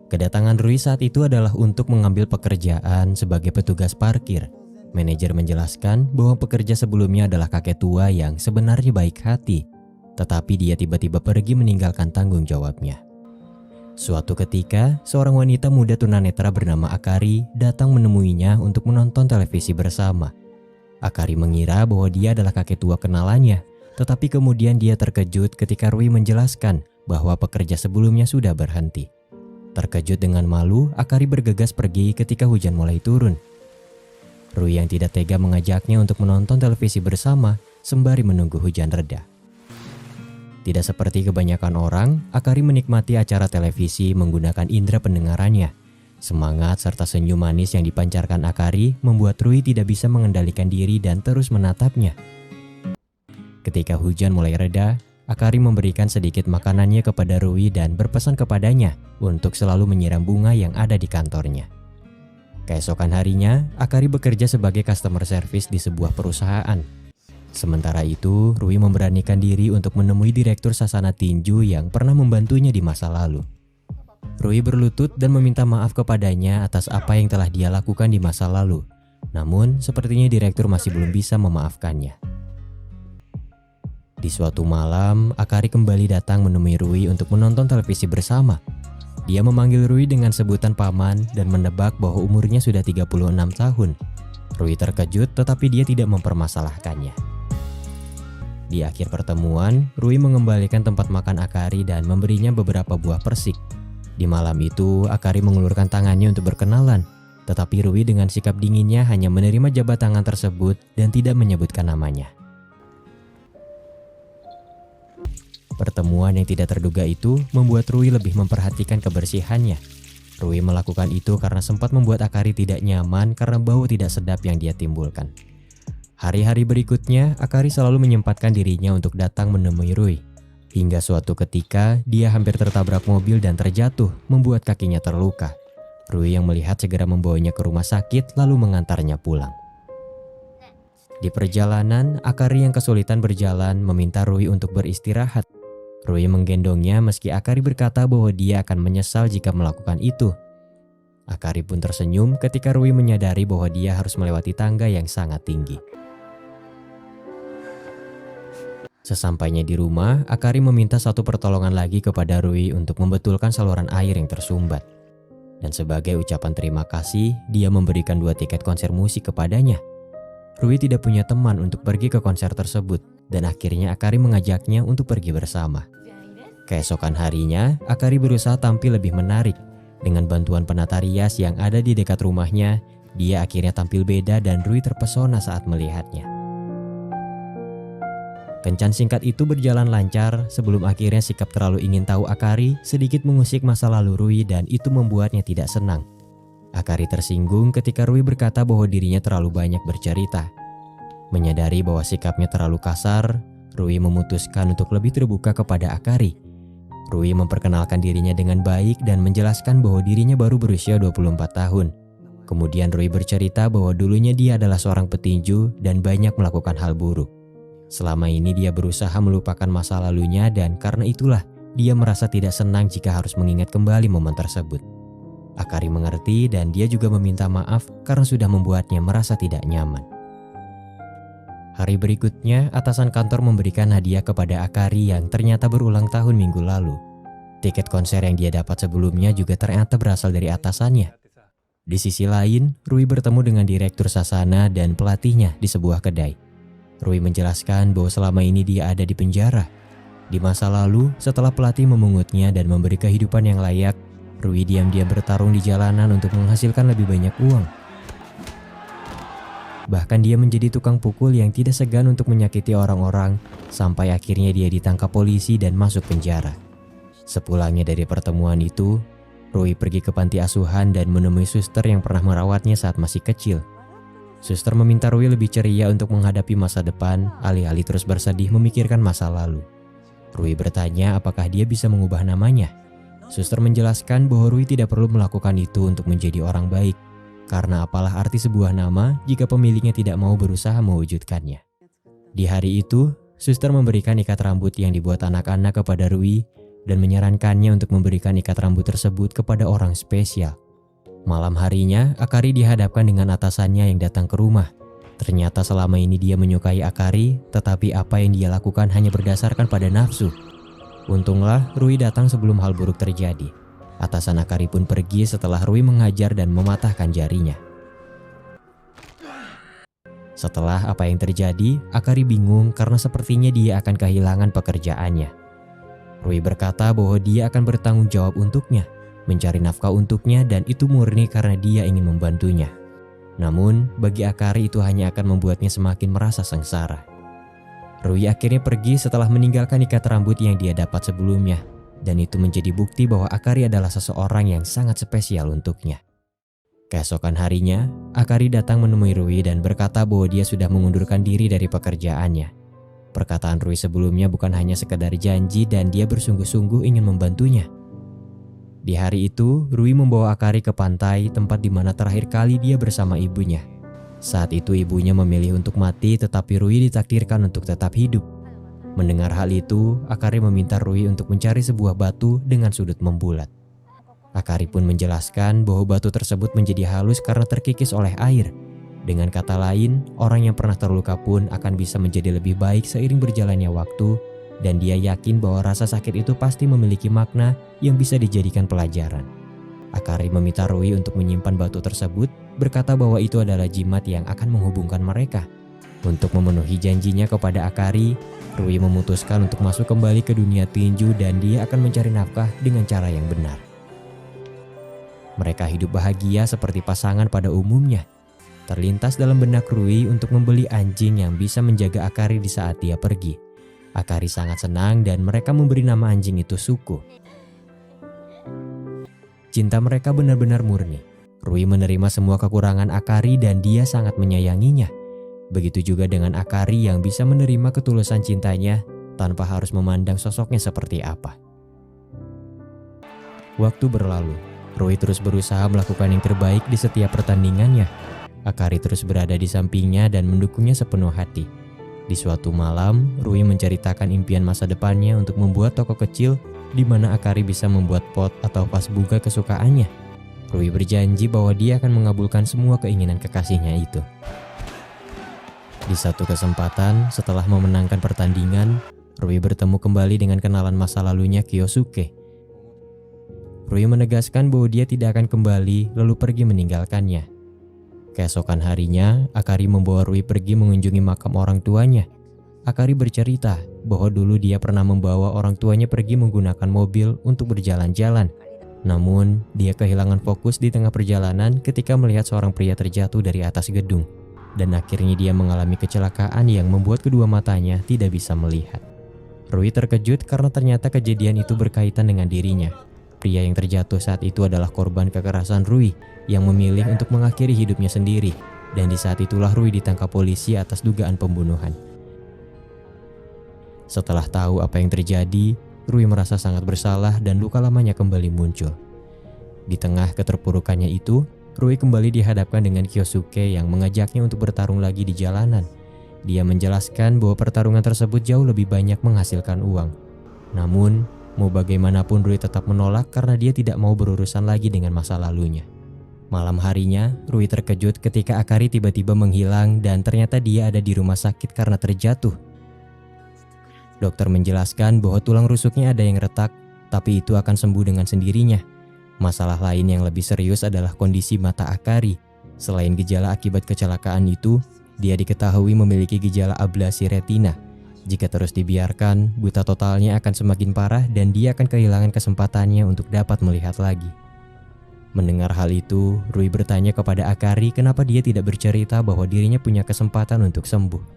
Kedatangan Rui saat itu adalah untuk mengambil pekerjaan sebagai petugas parkir. Manajer menjelaskan bahwa pekerja sebelumnya adalah kakek tua yang sebenarnya baik hati, tetapi dia tiba-tiba pergi meninggalkan tanggung jawabnya. Suatu ketika, seorang wanita muda tunanetra bernama Akari datang menemuinya untuk menonton televisi bersama. Akari mengira bahwa dia adalah kakek tua kenalannya, tetapi kemudian dia terkejut ketika Rui menjelaskan bahwa pekerja sebelumnya sudah berhenti. Terkejut dengan malu, Akari bergegas pergi ketika hujan mulai turun. Rui yang tidak tega mengajaknya untuk menonton televisi bersama sembari menunggu hujan reda. Tidak seperti kebanyakan orang, Akari menikmati acara televisi menggunakan indera pendengarannya. Semangat serta senyum manis yang dipancarkan Akari membuat Rui tidak bisa mengendalikan diri dan terus menatapnya. Ketika hujan mulai reda, Akari memberikan sedikit makanannya kepada Rui dan berpesan kepadanya untuk selalu menyiram bunga yang ada di kantornya. Keesokan harinya, Akari bekerja sebagai customer service di sebuah perusahaan. Sementara itu, Rui memberanikan diri untuk menemui direktur sasana tinju yang pernah membantunya di masa lalu. Rui berlutut dan meminta maaf kepadanya atas apa yang telah dia lakukan di masa lalu. Namun, sepertinya direktur masih belum bisa memaafkannya. Di suatu malam, Akari kembali datang menemui Rui untuk menonton televisi bersama. Dia memanggil Rui dengan sebutan paman dan menebak bahwa umurnya sudah 36 tahun. Rui terkejut tetapi dia tidak mempermasalahkannya. Di akhir pertemuan, Rui mengembalikan tempat makan Akari dan memberinya beberapa buah persik. Di malam itu, Akari mengulurkan tangannya untuk berkenalan, tetapi Rui dengan sikap dinginnya hanya menerima jabat tangan tersebut dan tidak menyebutkan namanya. Pertemuan yang tidak terduga itu membuat Rui lebih memperhatikan kebersihannya. Rui melakukan itu karena sempat membuat Akari tidak nyaman karena bau tidak sedap yang dia timbulkan. Hari-hari berikutnya, Akari selalu menyempatkan dirinya untuk datang menemui Rui. Hingga suatu ketika, dia hampir tertabrak mobil dan terjatuh, membuat kakinya terluka. Rui yang melihat segera membawanya ke rumah sakit lalu mengantarnya pulang. Di perjalanan, Akari yang kesulitan berjalan meminta Rui untuk beristirahat. Rui menggendongnya meski Akari berkata bahwa dia akan menyesal jika melakukan itu. Akari pun tersenyum ketika Rui menyadari bahwa dia harus melewati tangga yang sangat tinggi. Sesampainya di rumah, Akari meminta satu pertolongan lagi kepada Rui untuk membetulkan saluran air yang tersumbat. Dan sebagai ucapan terima kasih, dia memberikan 2 tiket konser musik kepadanya. Rui tidak punya teman untuk pergi ke konser tersebut, dan akhirnya Akari mengajaknya untuk pergi bersama. Keesokan harinya, Akari berusaha tampil lebih menarik. Dengan bantuan penata rias yang ada di dekat rumahnya, dia akhirnya tampil beda dan Rui terpesona saat melihatnya. Kencan singkat itu berjalan lancar sebelum akhirnya sikap terlalu ingin tahu Akari sedikit mengusik masa lalu Rui dan itu membuatnya tidak senang. Akari tersinggung ketika Rui berkata bahwa dirinya terlalu banyak bercerita. Menyadari bahwa sikapnya terlalu kasar, Rui memutuskan untuk lebih terbuka kepada Akari. Rui memperkenalkan dirinya dengan baik dan menjelaskan bahwa dirinya baru berusia 24 tahun. Kemudian Rui bercerita bahwa dulunya dia adalah seorang petinju dan banyak melakukan hal buruk. Selama ini dia berusaha melupakan masa lalunya dan karena itulah dia merasa tidak senang jika harus mengingat kembali momen tersebut. Akari mengerti dan dia juga meminta maaf karena sudah membuatnya merasa tidak nyaman. Hari berikutnya, atasan kantor memberikan hadiah kepada Akari yang ternyata berulang tahun minggu lalu. Tiket konser yang dia dapat sebelumnya juga ternyata berasal dari atasannya. Di sisi lain, Rui bertemu dengan direktur Sasana dan pelatihnya di sebuah kedai. Rui menjelaskan bahwa selama ini dia ada di penjara. Di masa lalu, setelah pelatih memungutnya dan memberi kehidupan yang layak, Rui diam-diam bertarung di jalanan untuk menghasilkan lebih banyak uang. Bahkan dia menjadi tukang pukul yang tidak segan untuk menyakiti orang-orang, sampai akhirnya dia ditangkap polisi dan masuk penjara. Sepulangnya dari pertemuan itu, Rui pergi ke panti asuhan dan menemui suster yang pernah merawatnya saat masih kecil. Suster meminta Rui lebih ceria untuk menghadapi masa depan, alih-alih terus bersedih memikirkan masa lalu. Rui bertanya apakah dia bisa mengubah namanya. Suster menjelaskan bahwa Rui tidak perlu melakukan itu untuk menjadi orang baik, karena apalah arti sebuah nama jika pemiliknya tidak mau berusaha mewujudkannya. Di hari itu, suster memberikan ikat rambut yang dibuat anak-anak kepada Rui dan menyarankannya untuk memberikan ikat rambut tersebut kepada orang spesial. Malam harinya, Akari dihadapkan dengan atasannya yang datang ke rumah. Ternyata selama ini dia menyukai Akari, tetapi apa yang dia lakukan hanya berdasarkan pada nafsu. Untunglah Rui datang sebelum hal buruk terjadi. Atasan Akari pun pergi setelah Rui mengajar dan mematahkan jarinya. Setelah apa yang terjadi, Akari bingung karena sepertinya dia akan kehilangan pekerjaannya. Rui berkata bahwa dia akan bertanggung jawab untuknya, mencari nafkah untuknya dan itu murni karena dia ingin membantunya. Namun, bagi Akari itu hanya akan membuatnya semakin merasa sengsara. Rui akhirnya pergi setelah meninggalkan ikat rambut yang dia dapat sebelumnya, dan itu menjadi bukti bahwa Akari adalah seseorang yang sangat spesial untuknya. Keesokan harinya, Akari datang menemui Rui dan berkata bahwa dia sudah mengundurkan diri dari pekerjaannya. Perkataan Rui sebelumnya bukan hanya sekedar janji dan dia bersungguh-sungguh ingin membantunya. Di hari itu, Rui membawa Akari ke pantai, tempat di mana terakhir kali dia bersama ibunya. Saat itu ibunya memilih untuk mati, tetapi Rui ditakdirkan untuk tetap hidup. Mendengar hal itu, Akari meminta Rui untuk mencari sebuah batu dengan sudut membulat. Akari pun menjelaskan bahwa batu tersebut menjadi halus karena terkikis oleh air. Dengan kata lain, orang yang pernah terluka pun akan bisa menjadi lebih baik seiring berjalannya waktu, dan dia yakin bahwa rasa sakit itu pasti memiliki makna yang bisa dijadikan pelajaran. Akari meminta Rui untuk menyimpan batu tersebut, berkata bahwa itu adalah jimat yang akan menghubungkan mereka. Untuk memenuhi janjinya kepada Akari, Rui memutuskan untuk masuk kembali ke dunia tinju dan dia akan mencari nafkah dengan cara yang benar. Mereka hidup bahagia seperti pasangan pada umumnya. Terlintas dalam benak Rui untuk membeli anjing yang bisa menjaga Akari di saat dia pergi. Akari sangat senang dan mereka memberi nama anjing itu Suko. Cinta mereka benar-benar murni. Rui menerima semua kekurangan Akari dan dia sangat menyayanginya. Begitu juga dengan Akari yang bisa menerima ketulusan cintanya tanpa harus memandang sosoknya seperti apa. Waktu berlalu, Rui terus berusaha melakukan yang terbaik di setiap pertandingannya. Akari terus berada di sampingnya dan mendukungnya sepenuh hati. Di suatu malam, Rui menceritakan impian masa depannya untuk membuat toko kecil di mana Akari bisa membuat pot atau vas bunga kesukaannya. Rui berjanji bahwa dia akan mengabulkan semua keinginan kekasihnya itu. Di satu kesempatan, setelah memenangkan pertandingan, Rui bertemu kembali dengan kenalan masa lalunya Kyosuke. Rui menegaskan bahwa dia tidak akan kembali lalu pergi meninggalkannya. Keesokan harinya, Akari membawa Rui pergi mengunjungi makam orang tuanya. Akari bercerita bahwa dulu dia pernah membawa orang tuanya pergi menggunakan mobil untuk berjalan-jalan. Namun, dia kehilangan fokus di tengah perjalanan ketika melihat seorang pria terjatuh dari atas gedung. Dan akhirnya dia mengalami kecelakaan yang membuat kedua matanya tidak bisa melihat. Rui terkejut karena ternyata kejadian itu berkaitan dengan dirinya. Pria yang terjatuh saat itu adalah korban kekerasan Rui yang memilih untuk mengakhiri hidupnya sendiri. Dan di saat itulah Rui ditangkap polisi atas dugaan pembunuhan. Setelah tahu apa yang terjadi, Rui merasa sangat bersalah dan luka lamanya kembali muncul. Di tengah keterpurukannya itu, Rui kembali dihadapkan dengan Kyosuke yang mengajaknya untuk bertarung lagi di jalanan. Dia menjelaskan bahwa pertarungan tersebut jauh lebih banyak menghasilkan uang. Namun, mau bagaimanapun Rui tetap menolak karena dia tidak mau berurusan lagi dengan masa lalunya. Malam harinya, Rui terkejut ketika Akari tiba-tiba menghilang dan ternyata dia ada di rumah sakit karena terjatuh. Dokter menjelaskan bahwa tulang rusuknya ada yang retak, tapi itu akan sembuh dengan sendirinya. Masalah lain yang lebih serius adalah kondisi mata Akari. Selain gejala akibat kecelakaan itu, dia diketahui memiliki gejala ablasi retina. Jika terus dibiarkan, buta totalnya akan semakin parah dan dia akan kehilangan kesempatannya untuk dapat melihat lagi. Mendengar hal itu, Rui bertanya kepada Akari kenapa dia tidak bercerita bahwa dirinya punya kesempatan untuk sembuh.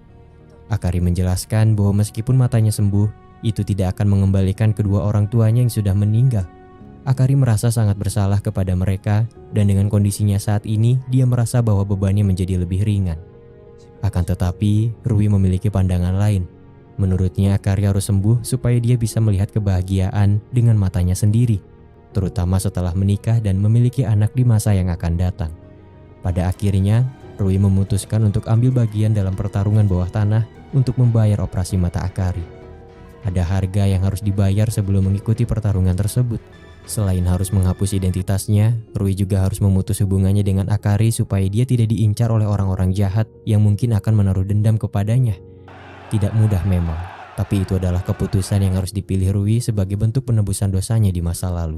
Akari menjelaskan bahwa meskipun matanya sembuh, itu tidak akan mengembalikan kedua orang tuanya yang sudah meninggal. Akari merasa sangat bersalah kepada mereka dan dengan kondisinya saat ini dia merasa bahwa bebannya menjadi lebih ringan. Akan tetapi, Rui memiliki pandangan lain. Menurutnya Akari harus sembuh supaya dia bisa melihat kebahagiaan dengan matanya sendiri, terutama setelah menikah dan memiliki anak di masa yang akan datang. Pada akhirnya, Rui memutuskan untuk ambil bagian dalam pertarungan bawah tanah untuk membayar operasi mata Akari. Ada harga yang harus dibayar sebelum mengikuti pertarungan tersebut. Selain harus menghapus identitasnya, Rui juga harus memutus hubungannya dengan Akari supaya dia tidak diincar oleh orang-orang jahat yang mungkin akan menaruh dendam kepadanya. Tidak mudah memang, tapi itu adalah keputusan yang harus dipilih Rui sebagai bentuk penebusan dosanya di masa lalu.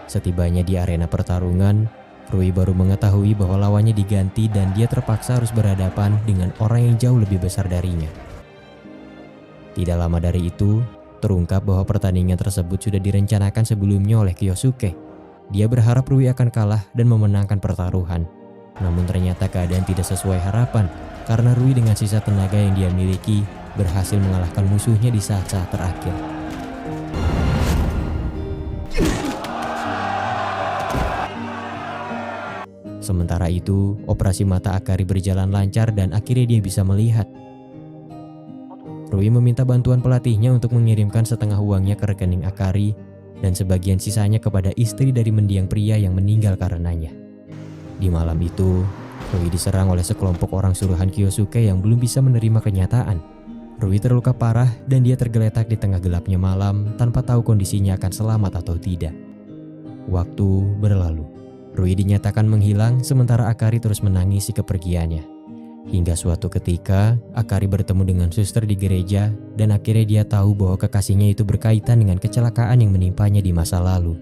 Setibanya di arena pertarungan, Rui baru mengetahui bahwa lawannya diganti dan dia terpaksa harus berhadapan dengan orang yang jauh lebih besar darinya. Tidak lama dari itu, terungkap bahwa pertandingan tersebut sudah direncanakan sebelumnya oleh Kyosuke. Dia berharap Rui akan kalah dan memenangkan pertaruhan. Namun ternyata keadaan tidak sesuai harapan karena Rui dengan sisa tenaga yang dia miliki berhasil mengalahkan musuhnya di saat-saat terakhir. Sementara itu, operasi mata Akari berjalan lancar dan akhirnya dia bisa melihat. Rui meminta bantuan pelatihnya untuk mengirimkan setengah uangnya ke rekening Akari dan sebagian sisanya kepada istri dari mendiang pria yang meninggal karenanya. Di malam itu, Rui diserang oleh sekelompok orang suruhan Kyosuke yang belum bisa menerima kenyataan. Rui terluka parah dan dia tergeletak di tengah gelapnya malam tanpa tahu kondisinya akan selamat atau tidak. Waktu berlalu. Rui dinyatakan menghilang sementara Akari terus menangisi kepergiannya. Hingga suatu ketika, Akari bertemu dengan suster di gereja dan akhirnya dia tahu bahwa kekasihnya itu berkaitan dengan kecelakaan yang menimpanya di masa lalu.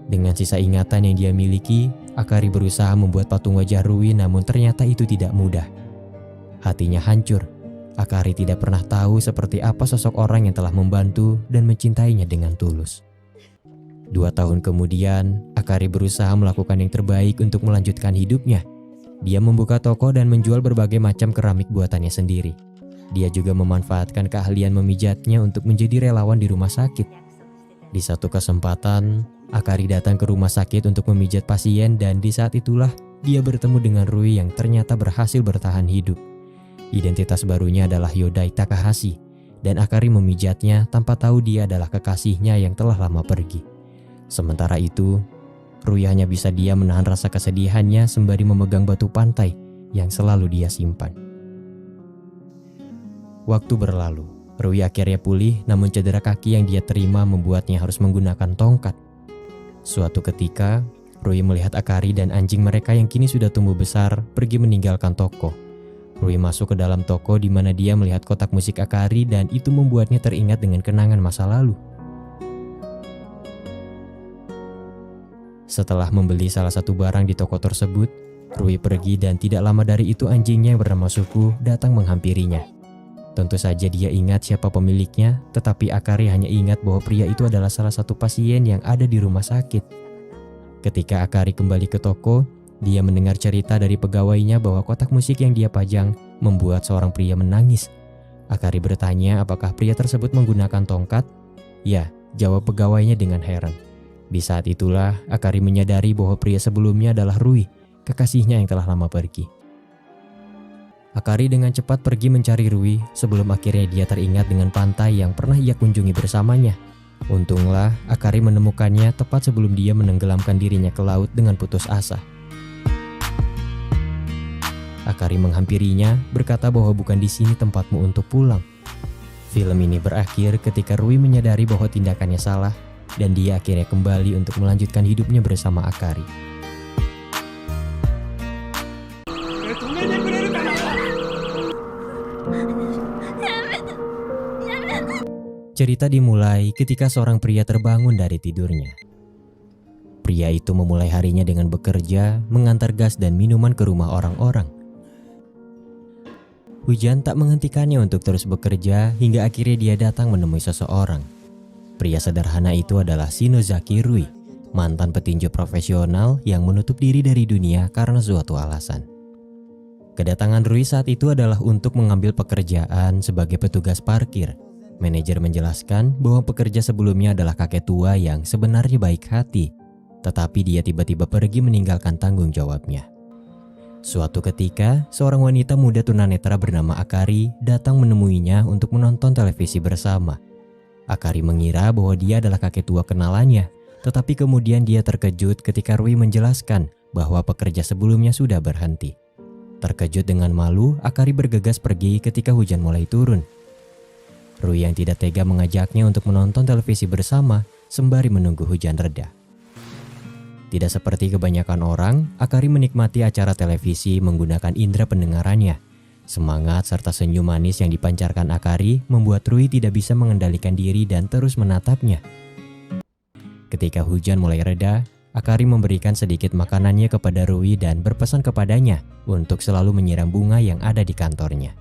Dengan sisa ingatan yang dia miliki, Akari berusaha membuat patung wajah Rui namun ternyata itu tidak mudah. Hatinya hancur. Akari tidak pernah tahu seperti apa sosok orang yang telah membantu dan mencintainya dengan tulus. 2 tahun kemudian, Akari berusaha melakukan yang terbaik untuk melanjutkan hidupnya. Dia membuka toko dan menjual berbagai macam keramik buatannya sendiri. Dia juga memanfaatkan keahlian memijatnya untuk menjadi relawan di rumah sakit. Di satu kesempatan, Akari datang ke rumah sakit untuk memijat pasien dan di saat itulah dia bertemu dengan Rui yang ternyata berhasil bertahan hidup. Identitas barunya adalah Yodai Takahashi dan Akari memijatnya tanpa tahu dia adalah kekasihnya yang telah lama pergi. Sementara itu, Rui hanya bisa diam menahan rasa kesedihannya sembari memegang batu pantai yang selalu dia simpan. Waktu berlalu, Rui akhirnya pulih namun cedera kaki yang dia terima membuatnya harus menggunakan tongkat. Suatu ketika, Rui melihat Akari dan anjing mereka yang kini sudah tumbuh besar pergi meninggalkan toko. Rui masuk ke dalam toko di mana dia melihat kotak musik Akari dan itu membuatnya teringat dengan kenangan masa lalu. Setelah membeli salah satu barang di toko tersebut, Rui pergi dan tidak lama dari itu anjingnya yang bernama Suku datang menghampirinya. Tentu saja dia ingat siapa pemiliknya, tetapi Akari hanya ingat bahwa pria itu adalah salah satu pasien yang ada di rumah sakit. Ketika Akari kembali ke toko, dia mendengar cerita dari pegawainya bahwa kotak musik yang dia pajang membuat seorang pria menangis. Akari bertanya apakah pria tersebut menggunakan tongkat? Ya, jawab pegawainya dengan heran. Di saat itulah Akari menyadari bahwa pria sebelumnya adalah Rui, kekasihnya yang telah lama pergi. Akari dengan cepat pergi mencari Rui sebelum akhirnya dia teringat dengan pantai yang pernah ia kunjungi bersamanya. Untunglah Akari menemukannya tepat sebelum dia menenggelamkan dirinya ke laut dengan putus asa. Akari menghampirinya, berkata bahwa bukan di sini tempatmu untuk pulang. Film ini berakhir ketika Rui menyadari bahwa tindakannya salah dan dia akhirnya kembali untuk melanjutkan hidupnya bersama Akari. Cerita dimulai ketika seorang pria terbangun dari tidurnya. Pria itu memulai harinya dengan bekerja, mengantar gas dan minuman ke rumah orang-orang. Hujan tak menghentikannya untuk terus bekerja hingga akhirnya dia datang menemui seseorang. Pria sederhana itu adalah Shinozaki Rui, mantan petinju profesional yang menutup diri dari dunia karena suatu alasan. Kedatangan Rui saat itu adalah untuk mengambil pekerjaan sebagai petugas parkir. Manajer menjelaskan bahwa pekerja sebelumnya adalah kakek tua yang sebenarnya baik hati, tetapi dia tiba-tiba pergi meninggalkan tanggung jawabnya. Suatu ketika, seorang wanita muda tunanetra bernama Akari datang menemuinya untuk menonton televisi bersama. Akari mengira bahwa dia adalah kakek tua kenalannya, tetapi kemudian dia terkejut ketika Rui menjelaskan bahwa pekerja sebelumnya sudah berhenti. Terkejut dengan malu, Akari bergegas pergi ketika hujan mulai turun. Rui yang tidak tega mengajaknya untuk menonton televisi bersama sembari menunggu hujan reda. Tidak seperti kebanyakan orang, Akari menikmati acara televisi menggunakan indera pendengarannya. Semangat serta senyum manis yang dipancarkan Akari membuat Rui tidak bisa mengendalikan diri dan terus menatapnya. Ketika hujan mulai reda, Akari memberikan sedikit makanannya kepada Rui dan berpesan kepadanya untuk selalu menyiram bunga yang ada di kantornya.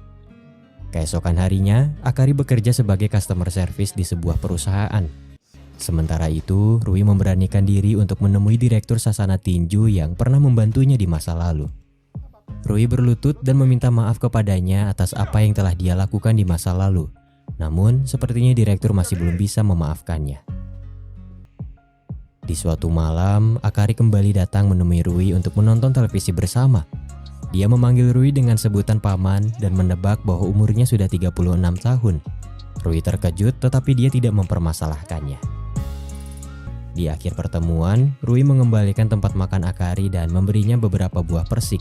Keesokan harinya, Akari bekerja sebagai customer service di sebuah perusahaan. Sementara itu, Rui memberanikan diri untuk menemui direktur sasana tinju yang pernah membantunya di masa lalu. Rui berlutut dan meminta maaf kepadanya atas apa yang telah dia lakukan di masa lalu. Namun, sepertinya direktur masih belum bisa memaafkannya. Di suatu malam, Akari kembali datang menemui Rui untuk menonton televisi bersama. Dia memanggil Rui dengan sebutan paman dan menebak bahwa umurnya sudah 36 tahun. Rui terkejut tetapi dia tidak mempermasalahkannya. Di akhir pertemuan, Rui mengembalikan tempat makan Akari dan memberinya beberapa buah persik.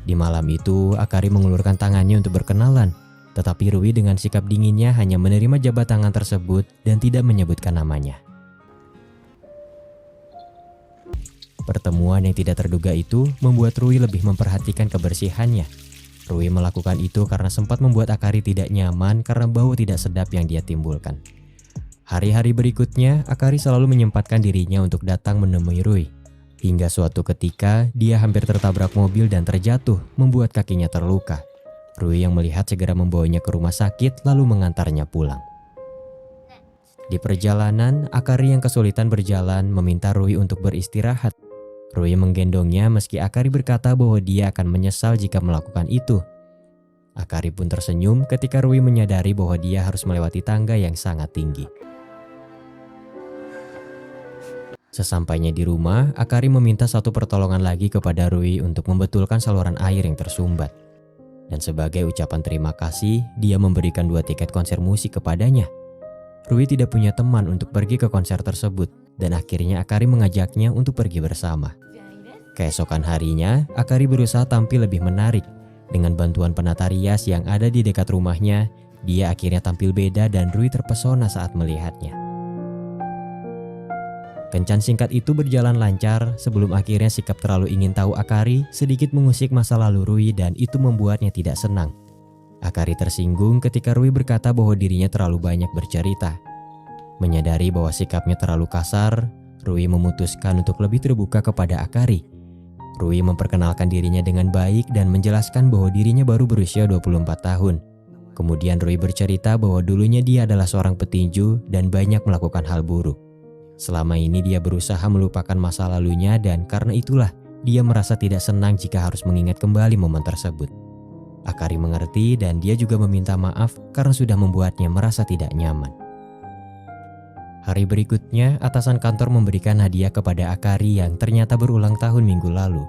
Di malam itu, Akari mengulurkan tangannya untuk berkenalan, tetapi Rui dengan sikap dinginnya hanya menerima jabat tangan tersebut dan tidak menyebutkan namanya. Pertemuan yang tidak terduga itu membuat Rui lebih memperhatikan kebersihannya. Rui melakukan itu karena sempat membuat Akari tidak nyaman karena bau tidak sedap yang dia timbulkan. Hari-hari berikutnya, Akari selalu menyempatkan dirinya untuk datang menemui Rui. Hingga suatu ketika, dia hampir tertabrak mobil dan terjatuh, membuat kakinya terluka. Rui yang melihat segera membawanya ke rumah sakit lalu mengantarnya pulang. Di perjalanan, Akari yang kesulitan berjalan meminta Rui untuk beristirahat. Rui menggendongnya meski Akari berkata bahwa dia akan menyesal jika melakukan itu. Akari pun tersenyum ketika Rui menyadari bahwa dia harus melewati tangga yang sangat tinggi. Sesampainya di rumah, Akari meminta satu pertolongan lagi kepada Rui untuk membetulkan saluran air yang tersumbat. Dan sebagai ucapan terima kasih, dia memberikan 2 tiket konser musik kepadanya. Rui tidak punya teman untuk pergi ke konser tersebut, dan akhirnya Akari mengajaknya untuk pergi bersama. Keesokan harinya, Akari berusaha tampil lebih menarik. Dengan bantuan penata rias yang ada di dekat rumahnya, dia akhirnya tampil beda dan Rui terpesona saat melihatnya. Kencan singkat itu berjalan lancar sebelum akhirnya sikap terlalu ingin tahu Akari sedikit mengusik masa lalu Rui dan itu membuatnya tidak senang. Akari tersinggung ketika Rui berkata bahwa dirinya terlalu banyak bercerita. Menyadari bahwa sikapnya terlalu kasar, Rui memutuskan untuk lebih terbuka kepada Akari. Rui memperkenalkan dirinya dengan baik dan menjelaskan bahwa dirinya baru berusia 24 tahun. Kemudian Rui bercerita bahwa dulunya dia adalah seorang petinju dan banyak melakukan hal buruk. Selama ini dia berusaha melupakan masa lalunya dan karena itulah dia merasa tidak senang jika harus mengingat kembali momen tersebut. Akari mengerti dan dia juga meminta maaf karena sudah membuatnya merasa tidak nyaman. Hari berikutnya, atasan kantor memberikan hadiah kepada Akari yang ternyata berulang tahun minggu lalu.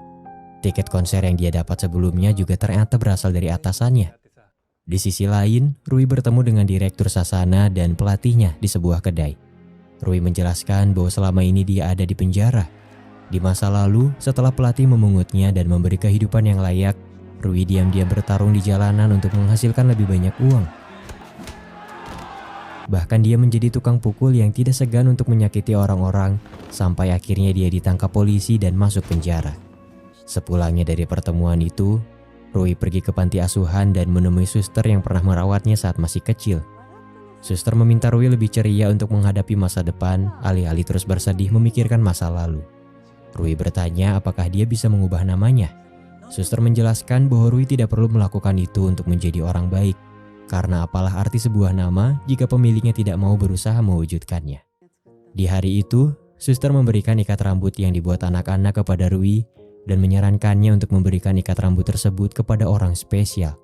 Tiket konser yang dia dapat sebelumnya juga ternyata berasal dari atasannya. Di sisi lain, Rui bertemu dengan direktur Sasana dan pelatihnya di sebuah kedai. Rui menjelaskan bahwa selama ini dia ada di penjara. Di masa lalu, setelah pelatih memungutnya dan memberi kehidupan yang layak, Rui diam-diam bertarung di jalanan untuk menghasilkan lebih banyak uang. Bahkan dia menjadi tukang pukul yang tidak segan untuk menyakiti orang-orang sampai akhirnya dia ditangkap polisi dan masuk penjara. Sepulangnya dari pertemuan itu, Rui pergi ke panti asuhan dan menemui suster yang pernah merawatnya saat masih kecil. Suster meminta Rui lebih ceria untuk menghadapi masa depan, alih-alih terus bersedih memikirkan masa lalu. Rui bertanya apakah dia bisa mengubah namanya. Suster menjelaskan bahwa Rui tidak perlu melakukan itu untuk menjadi orang baik. Karena apalah arti sebuah nama jika pemiliknya tidak mau berusaha mewujudkannya. Di hari itu, suster memberikan ikat rambut yang dibuat anak-anak kepada Rui dan menyarankannya untuk memberikan ikat rambut tersebut kepada orang spesial.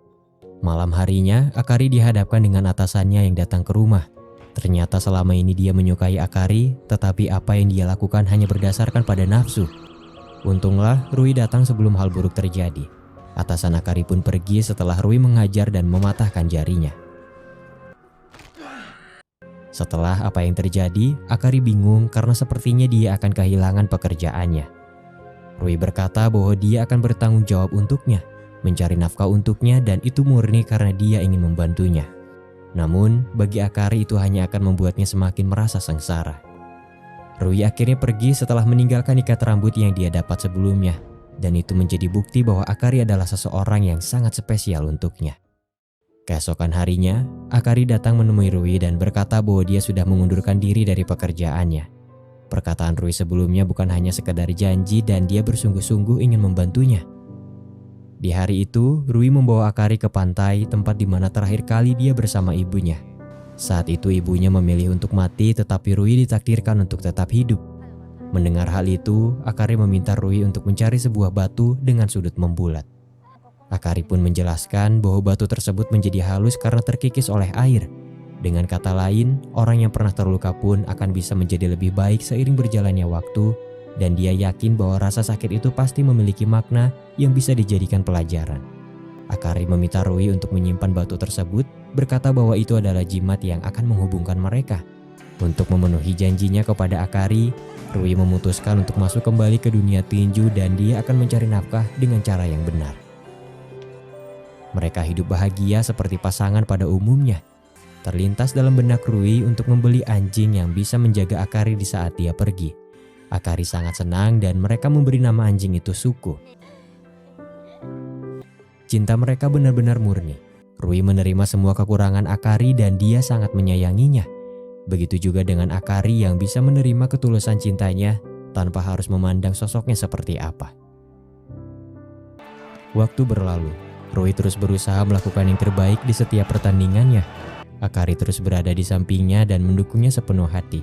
Malam harinya, Akari dihadapkan dengan atasannya yang datang ke rumah. Ternyata selama ini dia menyukai Akari, tetapi apa yang dia lakukan hanya berdasarkan pada nafsu. Untunglah Rui datang sebelum hal buruk terjadi. Atasan Akari pun pergi setelah Rui mengajar dan mematahkan jarinya. Setelah apa yang terjadi, Akari bingung karena sepertinya dia akan kehilangan pekerjaannya. Rui berkata bahwa dia akan bertanggung jawab untuknya, mencari nafkah untuknya dan itu murni karena dia ingin membantunya. Namun, bagi Akari itu hanya akan membuatnya semakin merasa sengsara. Rui akhirnya pergi setelah meninggalkan ikat rambut yang dia dapat sebelumnya. Dan itu menjadi bukti bahwa Akari adalah seseorang yang sangat spesial untuknya. Keesokan harinya, Akari datang menemui Rui dan berkata bahwa dia sudah mengundurkan diri dari pekerjaannya. Perkataan Rui sebelumnya bukan hanya sekedar janji dan dia bersungguh-sungguh ingin membantunya. Di hari itu, Rui membawa Akari ke pantai, tempat di mana terakhir kali dia bersama ibunya. Saat itu ibunya memilih untuk mati tetapi Rui ditakdirkan untuk tetap hidup. Mendengar hal itu, Akari meminta Rui untuk mencari sebuah batu dengan sudut membulat. Akari pun menjelaskan bahwa batu tersebut menjadi halus karena terkikis oleh air. Dengan kata lain, orang yang pernah terluka pun akan bisa menjadi lebih baik seiring berjalannya waktu, dan dia yakin bahwa rasa sakit itu pasti memiliki makna yang bisa dijadikan pelajaran. Akari meminta Rui untuk menyimpan batu tersebut, berkata bahwa itu adalah jimat yang akan menghubungkan mereka. Untuk memenuhi janjinya kepada Akari, Rui memutuskan untuk masuk kembali ke dunia tinju dan dia akan mencari nafkah dengan cara yang benar. Mereka hidup bahagia seperti pasangan pada umumnya. Terlintas dalam benak Rui untuk membeli anjing yang bisa menjaga Akari di saat dia pergi. Akari sangat senang dan mereka memberi nama anjing itu Suko. Cinta mereka benar-benar murni. Rui menerima semua kekurangan Akari dan dia sangat menyayanginya. Begitu juga dengan Akari yang bisa menerima ketulusan cintanya tanpa harus memandang sosoknya seperti apa. Waktu berlalu, Rui terus berusaha melakukan yang terbaik di setiap pertandingannya. Akari terus berada di sampingnya dan mendukungnya sepenuh hati.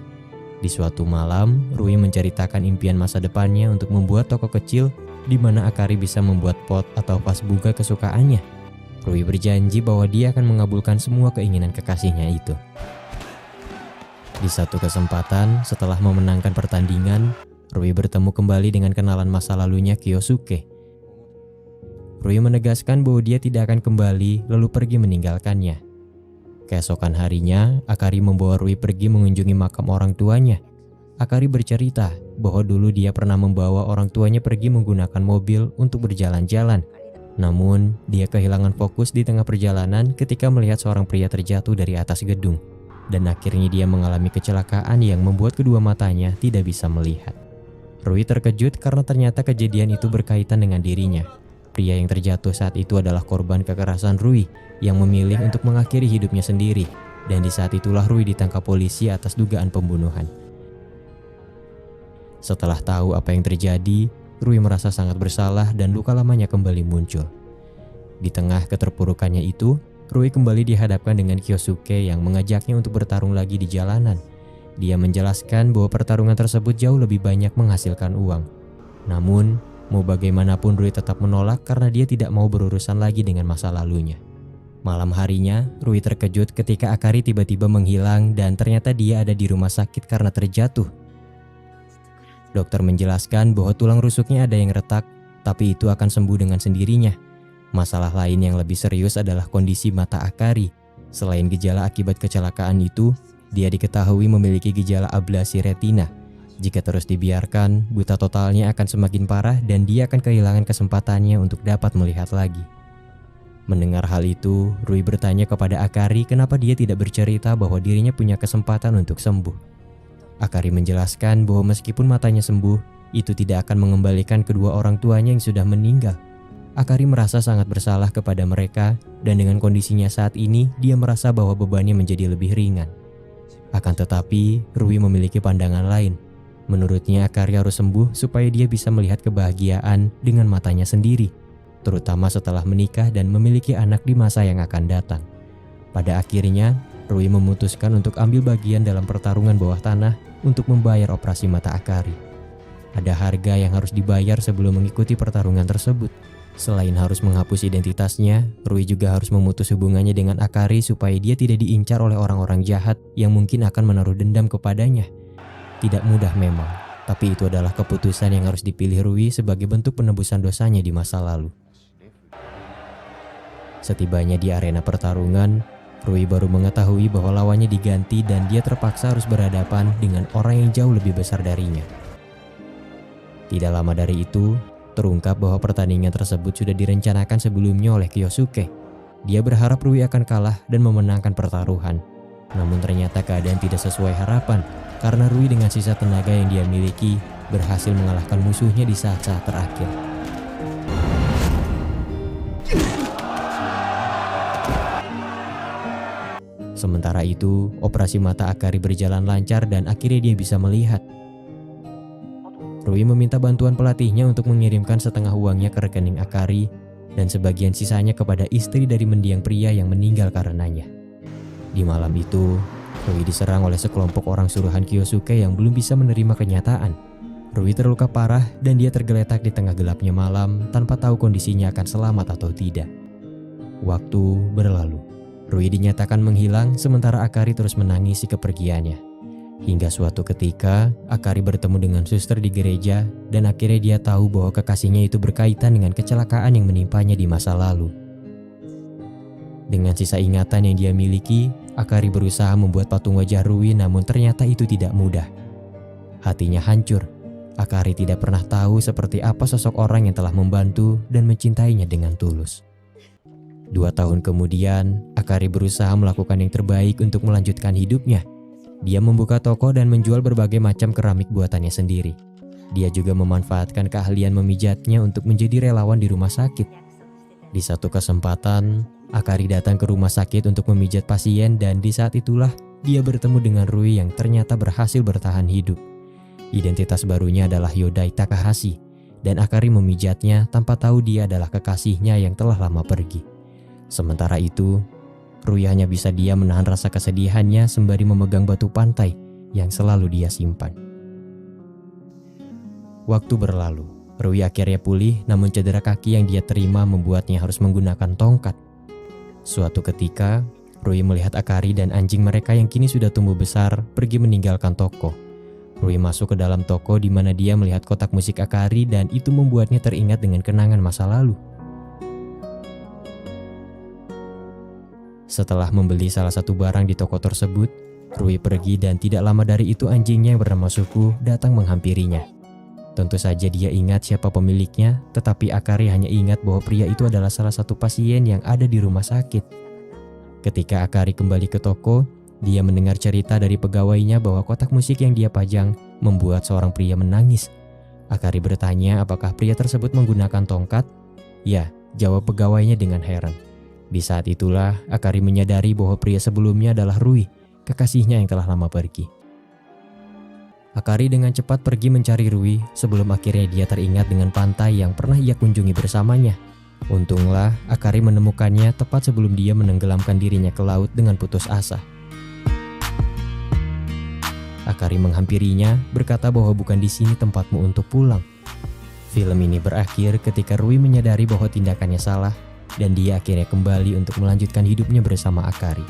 Di suatu malam, Rui menceritakan impian masa depannya untuk membuat toko kecil di mana Akari bisa membuat pot atau vas bunga kesukaannya. Rui berjanji bahwa dia akan mengabulkan semua keinginan kekasihnya itu. Di satu kesempatan, setelah memenangkan pertandingan, Rui bertemu kembali dengan kenalan masa lalunya Kyosuke. Rui menegaskan bahwa dia tidak akan kembali lalu pergi meninggalkannya. Keesokan harinya, Akari membawa Rui pergi mengunjungi makam orang tuanya. Akari bercerita bahwa dulu dia pernah membawa orang tuanya pergi menggunakan mobil untuk berjalan-jalan. Namun, dia kehilangan fokus di tengah perjalanan ketika melihat seorang pria terjatuh dari atas gedung. Dan akhirnya dia mengalami kecelakaan yang membuat kedua matanya tidak bisa melihat. Rui terkejut karena ternyata kejadian itu berkaitan dengan dirinya. Pria yang terjatuh saat itu adalah korban kekerasan Rui yang memilih untuk mengakhiri hidupnya sendiri. Dan di saat itulah Rui ditangkap polisi atas dugaan pembunuhan. Setelah tahu apa yang terjadi, Rui merasa sangat bersalah dan luka lamanya kembali muncul. Di tengah keterpurukannya itu, Rui kembali dihadapkan dengan Kyosuke yang mengajaknya untuk bertarung lagi di jalanan. Dia menjelaskan bahwa pertarungan tersebut jauh lebih banyak menghasilkan uang. Namun, mau bagaimanapun Rui tetap menolak karena dia tidak mau berurusan lagi dengan masa lalunya. Malam harinya, Rui terkejut ketika Akari tiba-tiba menghilang dan ternyata dia ada di rumah sakit karena terjatuh. Dokter menjelaskan bahwa tulang rusuknya ada yang retak, tapi itu akan sembuh dengan sendirinya. Masalah lain yang lebih serius adalah kondisi mata Akari. Selain gejala akibat kecelakaan itu, dia diketahui memiliki gejala ablasi retina. Jika terus dibiarkan, buta totalnya akan semakin parah dan dia akan kehilangan kesempatannya untuk dapat melihat lagi. Mendengar hal itu, Rui bertanya kepada Akari kenapa dia tidak bercerita bahwa dirinya punya kesempatan untuk sembuh. Akari menjelaskan bahwa meskipun matanya sembuh, itu tidak akan mengembalikan kedua orang tuanya yang sudah meninggal. Akari merasa sangat bersalah kepada mereka dan dengan kondisinya saat ini, dia merasa bahwa bebannya menjadi lebih ringan. Akan tetapi, Rui memiliki pandangan lain. Menurutnya Akari harus sembuh supaya dia bisa melihat kebahagiaan dengan matanya sendiri, terutama setelah menikah dan memiliki anak di masa yang akan datang. Pada akhirnya, Rui memutuskan untuk ambil bagian dalam pertarungan bawah tanah untuk membayar operasi mata Akari. Ada harga yang harus dibayar sebelum mengikuti pertarungan tersebut. Selain harus menghapus identitasnya, Rui juga harus memutus hubungannya dengan Akari supaya dia tidak diincar oleh orang-orang jahat yang mungkin akan menaruh dendam kepadanya. Tidak mudah memang, tapi itu adalah keputusan yang harus dipilih Rui sebagai bentuk penebusan dosanya di masa lalu. Setibanya di arena pertarungan, Rui baru mengetahui bahwa lawannya diganti dan dia terpaksa harus berhadapan dengan orang yang jauh lebih besar darinya. Tidak lama dari itu, terungkap bahwa pertandingan tersebut sudah direncanakan sebelumnya oleh Kyosuke. Dia berharap Rui akan kalah dan memenangkan pertaruhan. Namun ternyata keadaan tidak sesuai harapan karena Rui dengan sisa tenaga yang dia miliki berhasil mengalahkan musuhnya di saat-saat terakhir. Sementara itu, operasi mata Akari berjalan lancar dan akhirnya dia bisa melihat. Rui meminta bantuan pelatihnya untuk mengirimkan setengah uangnya ke rekening Akari dan sebagian sisanya kepada istri dari mendiang pria yang meninggal karenanya. Di malam itu, Rui diserang oleh sekelompok orang suruhan Kyosuke yang belum bisa menerima kenyataan. Rui terluka parah dan dia tergeletak di tengah gelapnya malam tanpa tahu kondisinya akan selamat atau tidak. Waktu berlalu. Rui dinyatakan menghilang sementara Akari terus menangisi kepergiannya. Hingga suatu ketika, Akari bertemu dengan suster di gereja dan akhirnya dia tahu bahwa kekasihnya itu berkaitan dengan kecelakaan yang menimpanya di masa lalu. Dengan sisa ingatan yang dia miliki, Akari berusaha membuat patung wajah Rui namun ternyata itu tidak mudah. Hatinya hancur. Akari tidak pernah tahu seperti apa sosok orang yang telah membantu dan mencintainya dengan tulus. 2 tahun kemudian, Akari berusaha melakukan yang terbaik untuk melanjutkan hidupnya. Dia membuka toko dan menjual berbagai macam keramik buatannya sendiri. Dia juga memanfaatkan keahlian memijatnya untuk menjadi relawan di rumah sakit. Di satu kesempatan, Akari datang ke rumah sakit untuk memijat pasien dan di saat itulah dia bertemu dengan Rui yang ternyata berhasil bertahan hidup. Identitas barunya adalah Yodai Takahashi. dan Akari memijatnya tanpa tahu dia adalah kekasihnya yang telah lama pergi. Sementara itu, Rui hanya bisa diam menahan rasa kesedihannya sembari memegang batu pantai yang selalu dia simpan. Waktu berlalu, Rui akhirnya pulih, namun cedera kaki yang dia terima membuatnya harus menggunakan tongkat. Suatu ketika, Rui melihat Akari dan anjing mereka yang kini sudah tumbuh besar pergi meninggalkan toko. Rui masuk ke dalam toko di mana dia melihat kotak musik Akari dan itu membuatnya teringat dengan kenangan masa lalu. Setelah membeli salah satu barang di toko tersebut, Rui pergi dan tidak lama dari itu anjingnya yang bernama Suku datang menghampirinya. Tentu saja dia ingat siapa pemiliknya, tetapi Akari hanya ingat bahwa pria itu adalah salah satu pasien yang ada di rumah sakit. Ketika Akari kembali ke toko, dia mendengar cerita dari pegawainya bahwa kotak musik yang dia pajang membuat seorang pria menangis. Akari bertanya apakah pria tersebut menggunakan tongkat. Ya, jawab pegawainya dengan heran. Di saat itulah Akari menyadari bahwa pria sebelumnya adalah Rui, kekasihnya yang telah lama pergi. Akari dengan cepat pergi mencari Rui sebelum akhirnya dia teringat dengan pantai yang pernah ia kunjungi bersamanya. Untunglah Akari menemukannya tepat sebelum dia menenggelamkan dirinya ke laut dengan putus asa. Akari menghampirinya, berkata bahwa bukan di sini tempatmu untuk pulang. Film ini berakhir ketika Rui menyadari bahwa tindakannya salah dan dia akhirnya kembali untuk melanjutkan hidupnya bersama Akari.